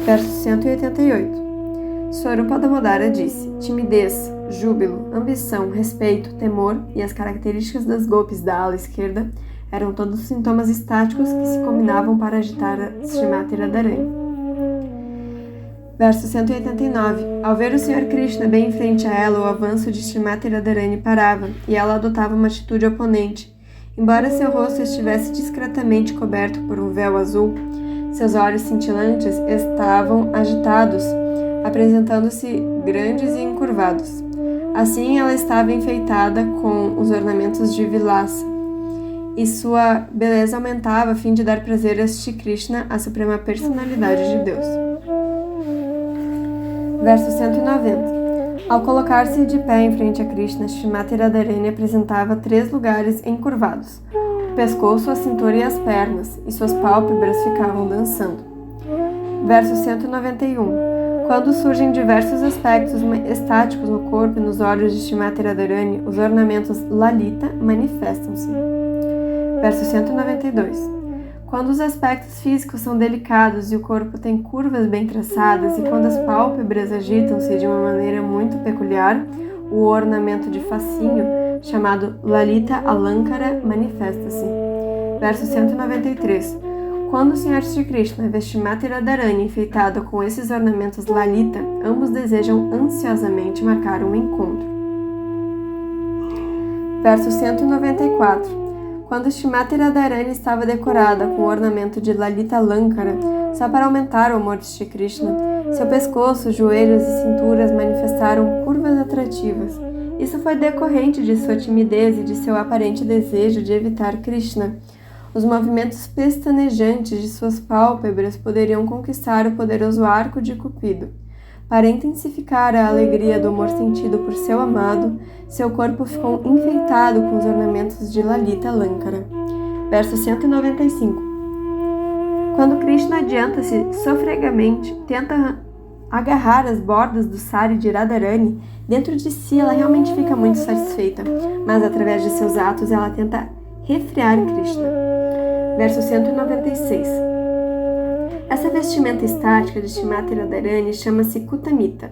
Verso 188. Swarupa Damodara disse: timidez, júbilo, ambição, respeito, temor e as características das golpes da ala esquerda eram todos sintomas estáticos que se combinavam para agitar a Srimati Radharani. Verso 189. Ao ver o Sr. Krishna bem em frente a ela, o avanço de Srimati Radharani parava e ela adotava uma atitude oponente. Embora seu rosto estivesse discretamente coberto por um véu azul, seus olhos cintilantes estavam agitados, apresentando-se grandes e encurvados. Assim, ela estava enfeitada com os ornamentos de vilasa, e sua beleza aumentava a fim de dar prazer a Shri Krishna, a suprema personalidade de Deus. Verso 190. Ao colocar-se de pé em frente a Krishna, Srimati Radharani apresentava 3 lugares encurvados: o pescoço, a cintura e as pernas, e suas pálpebras ficavam dançando. Verso 191. Quando surgem diversos aspectos estáticos no corpo e nos olhos de Srimati Radharani, os ornamentos Lalita manifestam-se. Verso 192. Quando os aspectos físicos são delicados e o corpo tem curvas bem traçadas, e quando as pálpebras agitam-se de uma maneira muito peculiar, o ornamento de fascínio, chamado Lalita Alankara, manifesta-se. Verso 193. Quando o Sr. Shri Krishna vê Srimati Radharani enfeitada com esses ornamentos Lalita, ambos desejam ansiosamente marcar um encontro. Verso 194. Quando Srimati Radharani estava decorada com o ornamento de Lalita Alankara, só para aumentar o amor de Shri Krishna, seu pescoço, joelhos e cinturas manifestaram curvas atrativas. Isso foi decorrente de sua timidez e de seu aparente desejo de evitar Krishna. Os movimentos pestanejantes de suas pálpebras poderiam conquistar o poderoso arco de Cupido. Para intensificar a alegria do amor sentido por seu amado, seu corpo ficou enfeitado com os ornamentos de Lalita Alankara. Verso 195. Quando Krishna adianta-se sofregamente, tenta agarrar as bordas do sari de Radharani, dentro de si ela realmente fica muito satisfeita, mas através de seus atos ela tenta refrear Krishna. Verso 196. Essa vestimenta estática de Srimati Radharani chama-se Kutamita.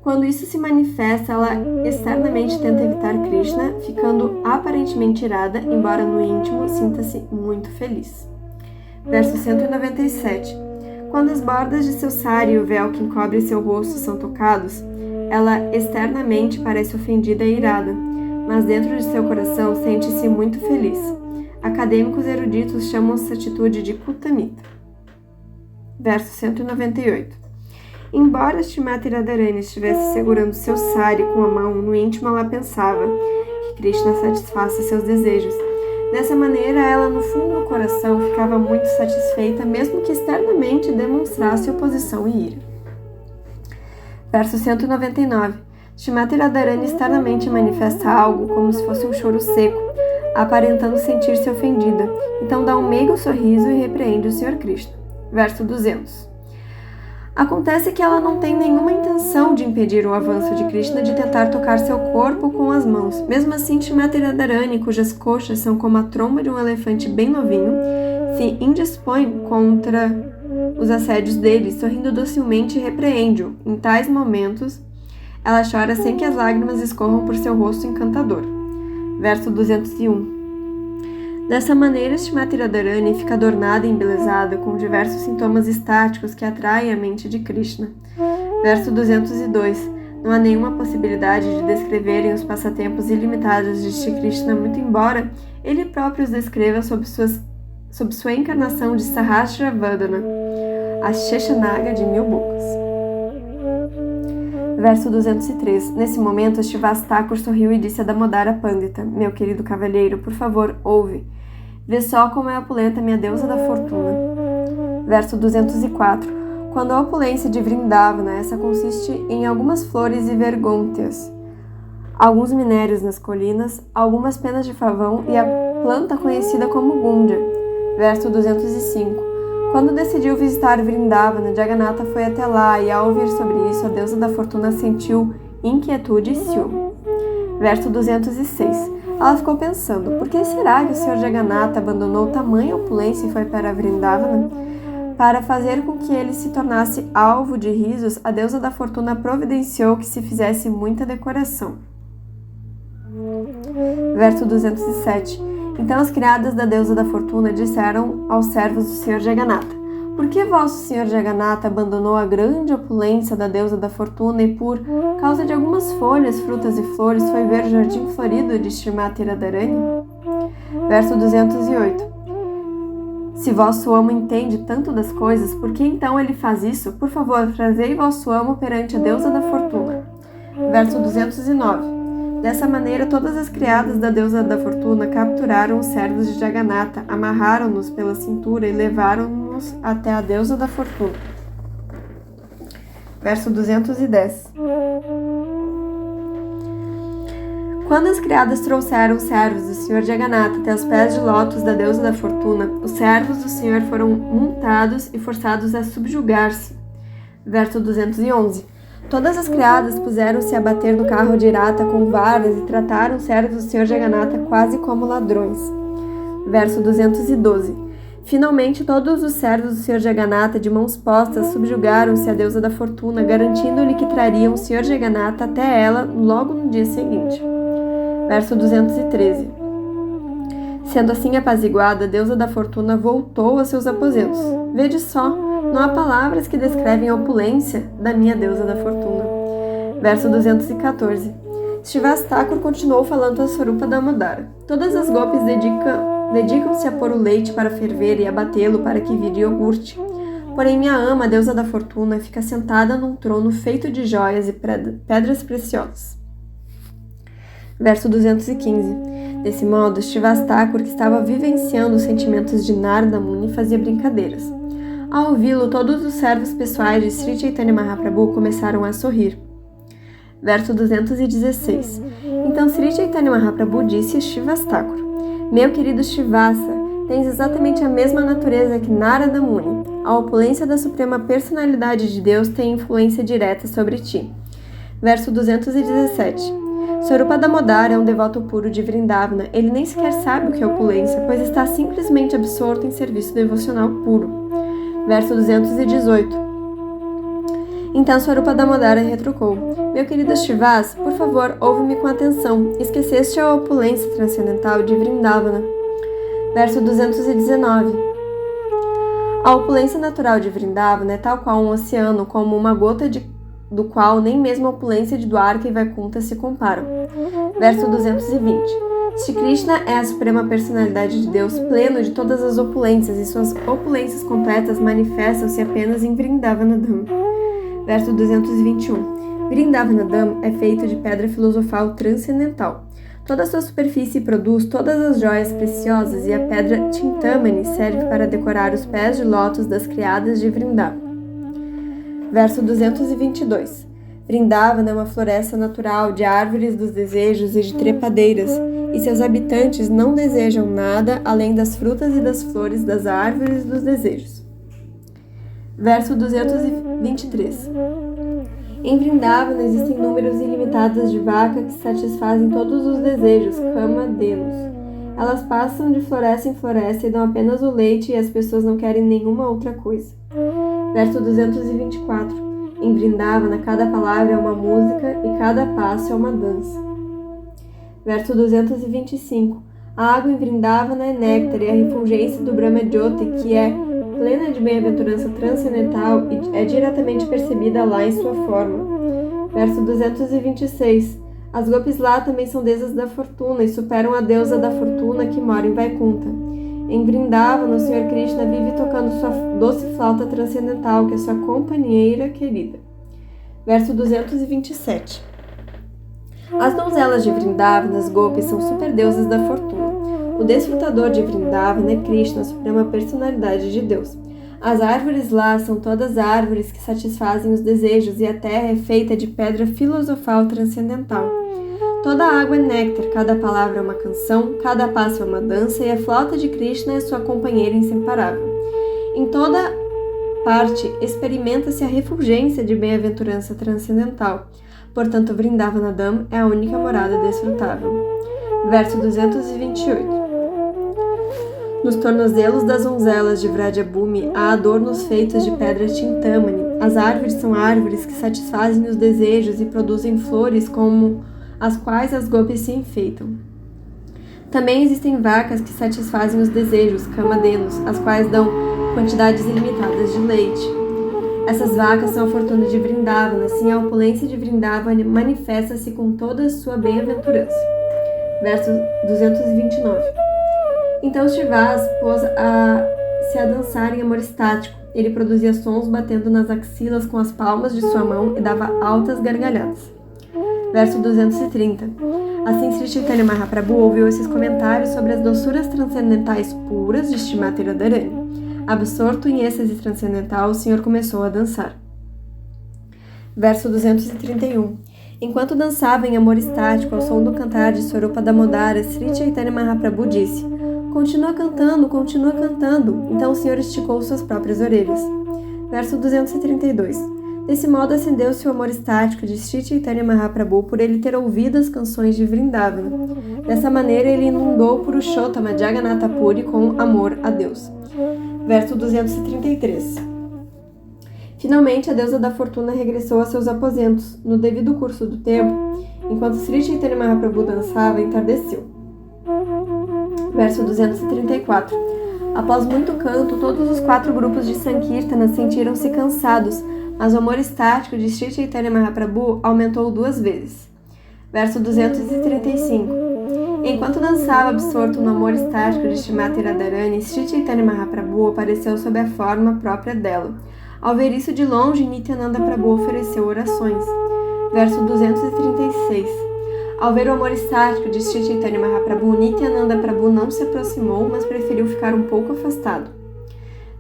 Quando isso se manifesta, ela externamente tenta evitar Krishna, ficando aparentemente irada, embora no íntimo sinta-se muito feliz. Verso 197. Quando as bordas de seu sari e o véu que encobre seu rosto são tocados, ela externamente parece ofendida e irada, mas dentro de seu coração sente-se muito feliz. Acadêmicos eruditos chamam essa atitude de Kutamita. Verso 198. Embora Srimati Radharani estivesse segurando seu sari com a mão, no íntimo ela pensava que Krishna satisfaça seus desejos. Dessa maneira, ela no fundo do coração ficava muito satisfeita, mesmo que externamente demonstrasse oposição e ira. Verso 199. Srimati Radharani externamente manifesta algo como se fosse um choro seco, aparentando sentir-se ofendida. Então dá um meigo sorriso e repreende o Sr. Krishna. Verso 200. Acontece que ela não tem nenhuma intenção de impedir o avanço de Krishna de tentar tocar seu corpo com as mãos. Mesmo assim, Srimati Radharani, cujas coxas são como a tromba de um elefante bem novinho, se indispõe contra os assédios dele, sorrindo docilmente repreende-o. Em tais momentos, ela chora sem que as lágrimas escorram por seu rosto encantador. Verso 201. Dessa maneira, Srimati Radharani fica adornada e embelezada com diversos sintomas estáticos que atraem a mente de Krishna. Verso 202. Não há nenhuma possibilidade de descreverem os passatempos ilimitados de Shri Krishna, muito embora ele próprio os descreva sob sua encarnação de Sahasravadana, a Sheshanaga de 1000 bocas. Verso 203. Nesse momento, Shivas Thakur sorriu e disse a Damodara Pandita: meu querido cavalheiro, por favor, ouve. Vê só como é opulenta minha deusa da fortuna. Verso 204. Quando a opulência de Vrindavana, essa consiste em algumas flores e vergônteas, alguns minérios nas colinas, algumas penas de favão e a planta conhecida como Gundja. Verso 205. Quando decidiu visitar Vrindavana, Jagannatha foi até lá e, ao ouvir sobre isso, a deusa da fortuna sentiu inquietude e ciúme. Verso 206. Ela ficou pensando: por que será que o Sr. Jagannatha abandonou tamanha opulência e foi para Vrindavana? Para fazer com que ele se tornasse alvo de risos, a deusa da fortuna providenciou que se fizesse muita decoração. Verso 207. Então as criadas da deusa da fortuna disseram aos servos do senhor Jagannatha: Por que vosso senhor Jagannatha abandonou a grande opulência da deusa da fortuna e por causa de algumas folhas, frutas e flores foi ver o jardim florido de Srimati Radharani? Verso 208. Se vosso amo entende tanto das coisas, por que então ele faz isso? Por favor, trazei vosso amo perante a deusa da fortuna. Verso 209. Dessa maneira, todas as criadas da deusa da fortuna capturaram os servos de Jagannatha, amarraram-nos pela cintura e levaram-nos até a deusa da fortuna. Verso 210. Quando as criadas trouxeram os servos do senhor Jagannatha até os pés de lótus da deusa da fortuna, os servos do senhor foram montados e forçados a subjugar-se. Verso 211. Todas as criadas puseram-se a bater no carro de Irata com varas e trataram os servos do senhor Jagannatha quase como ladrões. Verso 212. Finalmente, todos os servos do senhor Jagannatha, de mãos postas, subjugaram-se à deusa da fortuna, garantindo-lhe que trariam o senhor Jagannatha até ela logo no dia seguinte. Verso 213. Sendo assim apaziguada, a deusa da fortuna voltou a seus aposentos. Vede só, não há palavras que descrevem a opulência da minha deusa da fortuna. Verso 214. Shivastakura continuou falando a Swarupa Damodara. Todas as gopis dedicam-se a pôr o leite para ferver e a batê-lo para que vire iogurte. Porém, minha ama, a deusa da fortuna, fica sentada num trono feito de joias e pedras preciosas. Verso 215. Desse modo, Shivastakura, que estava vivenciando os sentimentos de Narada Muni, fazia brincadeiras. Ao ouvi-lo, todos os servos pessoais de Sri Chaitanya Mahaprabhu começaram a sorrir. Verso 216. Então Sri Chaitanya Mahaprabhu disse a Shivastakura: Meu querido Shivasa, tens exatamente a mesma natureza que Narada Muni. A opulência da Suprema Personalidade de Deus tem influência direta sobre ti. Verso 217. Swarupa Damodara é um devoto puro de Vrindavana. Ele nem sequer sabe o que é opulência, pois está simplesmente absorto em serviço devocional puro. Verso 218. Então Swarupa Damodara retrucou: Meu querido Shivas, por favor, ouve-me com atenção. Esqueceste a opulência transcendental de Vrindavana. Verso 219. A opulência natural de Vrindavana é tal qual um oceano, como uma gota do qual nem mesmo a opulência de Dwarka e Vaikuntha se comparam. Verso 220. Shri Krishna é a suprema personalidade de Deus, pleno de todas as opulências, e suas opulências completas manifestam-se apenas em Vrindavanadam. Verso 221. Vrindavanadam é feito de pedra filosofal transcendental. Toda a sua superfície produz todas as joias preciosas, e a pedra Chintamani serve para decorar os pés de lótus das criadas de Vrindavana. Verso 222. Vrindavana é uma floresta natural de árvores dos desejos e de trepadeiras, e seus habitantes não desejam nada além das frutas e das flores das árvores dos desejos. Verso 223. Em Vrindavana existem números ilimitados de vacas que satisfazem todos os desejos, kama-denos. Elas passam de floresta em floresta e dão apenas o leite, e as pessoas não querem nenhuma outra coisa. Verso 224. Em Vrindavana, cada palavra é uma música e cada passo é uma dança. Verso 225. A água em Vrindavana é néctar, e a refulgência do Brahma Jyoti, que é plena de bem-aventurança transcendental, e é diretamente percebida lá em sua forma. Verso 226. As gopis lá também são deusas da fortuna e superam a deusa da fortuna que mora em Vaikuntha. Em Vrindavana, o Senhor Krishna vive tocando sua doce flauta transcendental, que é sua companheira querida. Verso 227. As donzelas de Vrindavana, as gopis, são superdeusas da fortuna. O desfrutador de Vrindavana é Krishna, a suprema personalidade de Deus. As árvores lá são todas árvores que satisfazem os desejos, e a terra é feita de pedra filosofal transcendental. Toda a água é néctar, cada palavra é uma canção, cada passo é uma dança, e a flauta de Krishna é sua companheira inseparável. Em toda parte experimenta-se a refulgência de bem-aventurança transcendental. Portanto, Vrindavanadam é a única morada desfrutável. Verso 228. Nos tornozelos das donzelas de Vradyabhumi há adornos feitos de pedra tintamani. As árvores são árvores que satisfazem os desejos e produzem flores como as quais as gopis se enfeitam. Também existem vacas que satisfazem os desejos, kamadenos, as quais dão quantidades ilimitadas de leite. Essas vacas são a fortuna de Vrindavana, assim a opulência de Vrindavana manifesta-se com toda a sua bem-aventurança. Verso 229. Então Shivas pôs-se a dançar em amor estático. Ele produzia sons batendo nas axilas com as palmas de sua mão e dava altas gargalhadas. Verso 230. Assim Sri Chaitanya Mahaprabhu ouviu esses comentários sobre as doçuras transcendentais puras de Srimati Radharani. Absorto em êxtase transcendental, o Senhor começou a dançar. Verso 231. Enquanto dançava em amor estático ao som do cantar de Swarupa Damodara, Sri Chaitanya Mahaprabhu disse: continua cantando, continua cantando. Então o Senhor esticou suas próprias orelhas. Verso 232. Desse modo acendeu-se o amor estático de Sri Chaitanya Mahaprabhu por ele ter ouvido as canções de Vrindavana. Dessa maneira ele inundou Purushottama Jagannatha Puri com amor a Deus. Verso 233. Finalmente, a deusa da fortuna regressou a seus aposentos. No devido curso do tempo, enquanto Sri Chaitanya Mahaprabhu dançava, entardeceu. Verso 234. Após muito canto, todos os 4 grupos de Sankirtana sentiram-se cansados, mas o amor estático de Sri Chaitanya Mahaprabhu aumentou 2 vezes. Verso 235. Enquanto dançava absorto no amor estático de Srimati Radharani, Sri Chaitanya Mahaprabhu apareceu sob a forma própria dela. Ao ver isso de longe, Nityananda Prabhu ofereceu orações. Verso 236. Ao ver o amor estático de Sri Chaitanya Mahaprabhu, Nityananda Prabhu não se aproximou, mas preferiu ficar um pouco afastado.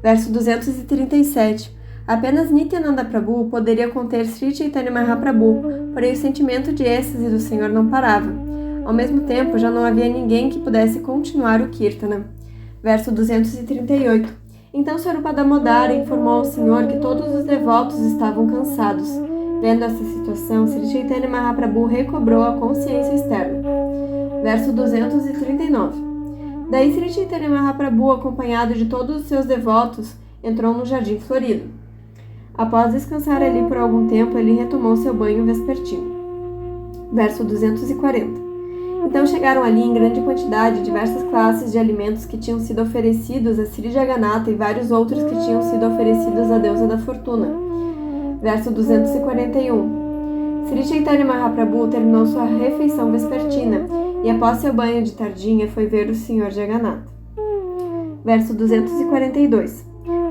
Verso 237. Apenas Nityananda Prabhu poderia conter Sri Chaitanya Mahaprabhu, porém o sentimento de êxtase do Senhor não parava. Ao mesmo tempo, já não havia ninguém que pudesse continuar o Kirtana. Verso 238. Então Swarupa Damodara informou ao Senhor que todos os devotos estavam cansados. Vendo essa situação, Sri Chaitanya Mahaprabhu recobrou a consciência externa. Verso 239. Daí Sri Chaitanya Mahaprabhu, acompanhado de todos os seus devotos, entrou no jardim florido. Após descansar ali por algum tempo, ele retomou seu banho vespertino. Verso 240. Então chegaram ali em grande quantidade diversas classes de alimentos que tinham sido oferecidos a Sri Jagannatha e vários outros que tinham sido oferecidos à deusa da fortuna. Verso 241. Sri Chaitanya Mahaprabhu terminou sua refeição vespertina e após seu banho de tardinha foi ver o Senhor Jagannatha. Verso 242.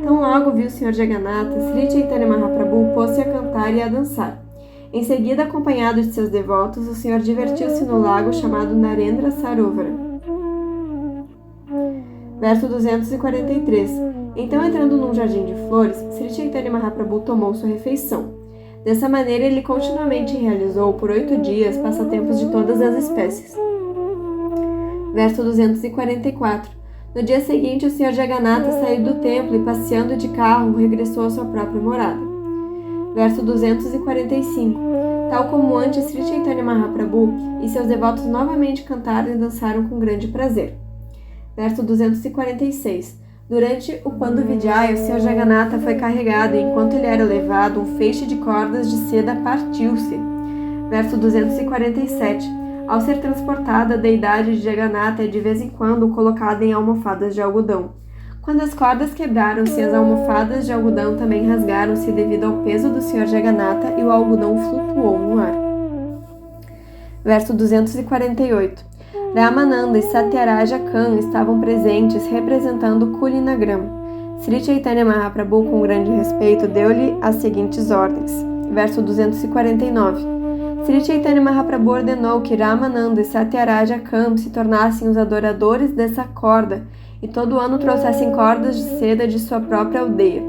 Tão logo viu o Senhor Jagannatha, Sri Chaitanya Mahaprabhu pôs-se a cantar e a dançar. Em seguida, acompanhado de seus devotos, o Senhor divertiu-se no lago chamado Narendra Sarovara. Verso 243. Então, entrando num jardim de flores, Sri Chaitanya Mahaprabhu tomou sua refeição. Dessa maneira, ele continuamente realizou por 8 dias passatempos de todas as espécies. Verso 244. No dia seguinte, o Senhor Jagannatha saiu do templo e, passeando de carro, regressou à sua própria morada. Verso 245. Tal como antes, Sri Chaitanya Mahaprabhu e seus devotos novamente cantaram e dançaram com grande prazer. Verso 246. Durante o Pando Vijaya, o Senhor Jagannatha foi carregado e, enquanto ele era levado, um feixe de cordas de seda partiu-se. Verso 247. Ao ser transportada, a deidade de Jagannatha é de vez em quando colocada em almofadas de algodão. Quando as cordas quebraram-se, as almofadas de algodão também rasgaram-se devido ao peso do Senhor Jagannatha e o algodão flutuou no ar. Verso 248. Ramananda e Satyaraja Khan estavam presentes representando Kulinagram. Sri Chaitanya Mahaprabhu, com grande respeito, deu-lhe as seguintes ordens. Verso 249. Sri Chaitanya Mahaprabhu ordenou que Ramananda e Satyaraja Khan se tornassem os adoradores dessa corda e todo ano trouxessem cordas de seda de sua própria aldeia.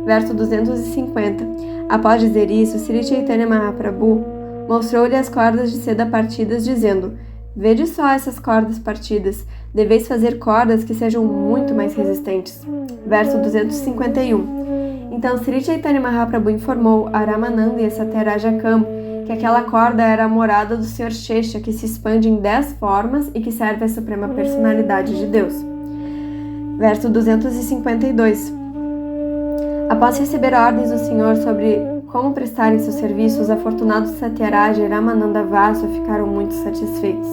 Verso 250. Após dizer isso, Sri Chaitanya Mahaprabhu mostrou-lhe as cordas de seda partidas, dizendo: Vede só essas cordas partidas, deveis fazer cordas que sejam muito mais resistentes. Verso 251. Então Sri Chaitanya Mahaprabhu informou a Ramananda e a Satyaraja Khan que aquela corda era a morada do Sr. Shesha, que se expande em 10 formas e que serve à Suprema Personalidade de Deus. Verso 252. Após receber ordens do Senhor sobre como prestarem seus serviços, os afortunados Satyaraj e Ramananda Vasu ficaram muito satisfeitos.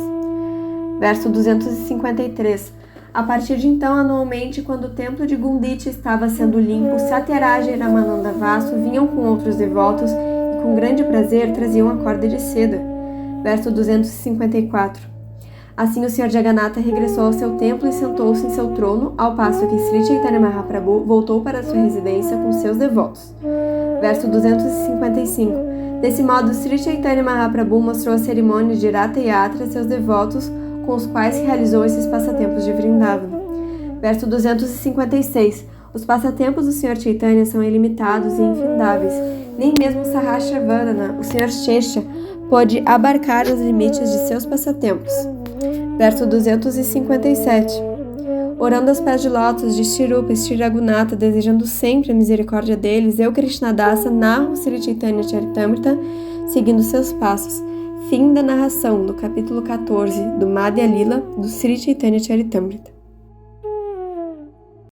Verso 253. A partir de então, anualmente, quando o templo de Gundita estava sendo limpo, Satyaraj e Ramananda Vasu vinham com outros devotos e com grande prazer traziam a corda de seda. Verso 254. Assim o Sr. Jagannatha regressou ao seu templo e sentou-se em seu trono, ao passo que Sri Chaitanya Mahaprabhu voltou para sua residência com seus devotos. Verso 255. Desse modo, Sri Chaitanya Mahaprabhu mostrou a cerimônia de Ratha Yatra a seus devotos, com os quais realizou esses passatempos de Vrindavana. Verso 256. Os passatempos do Sr. Chaitanya são ilimitados e infindáveis. Nem mesmo Sahasravardhana, o Sr. Shesha, pôde abarcar os limites de seus passatempos. Verso 257. Orando aos pés de lótus de Shri Rupa e Shri Raghunatha, desejando sempre a misericórdia deles, eu, Krishnadasa, narro Sri Chaitanya Charitamrita, seguindo seus passos. Fim da narração do capítulo 14 do Madhya Lila do Sri Chaitanya Charitamrita.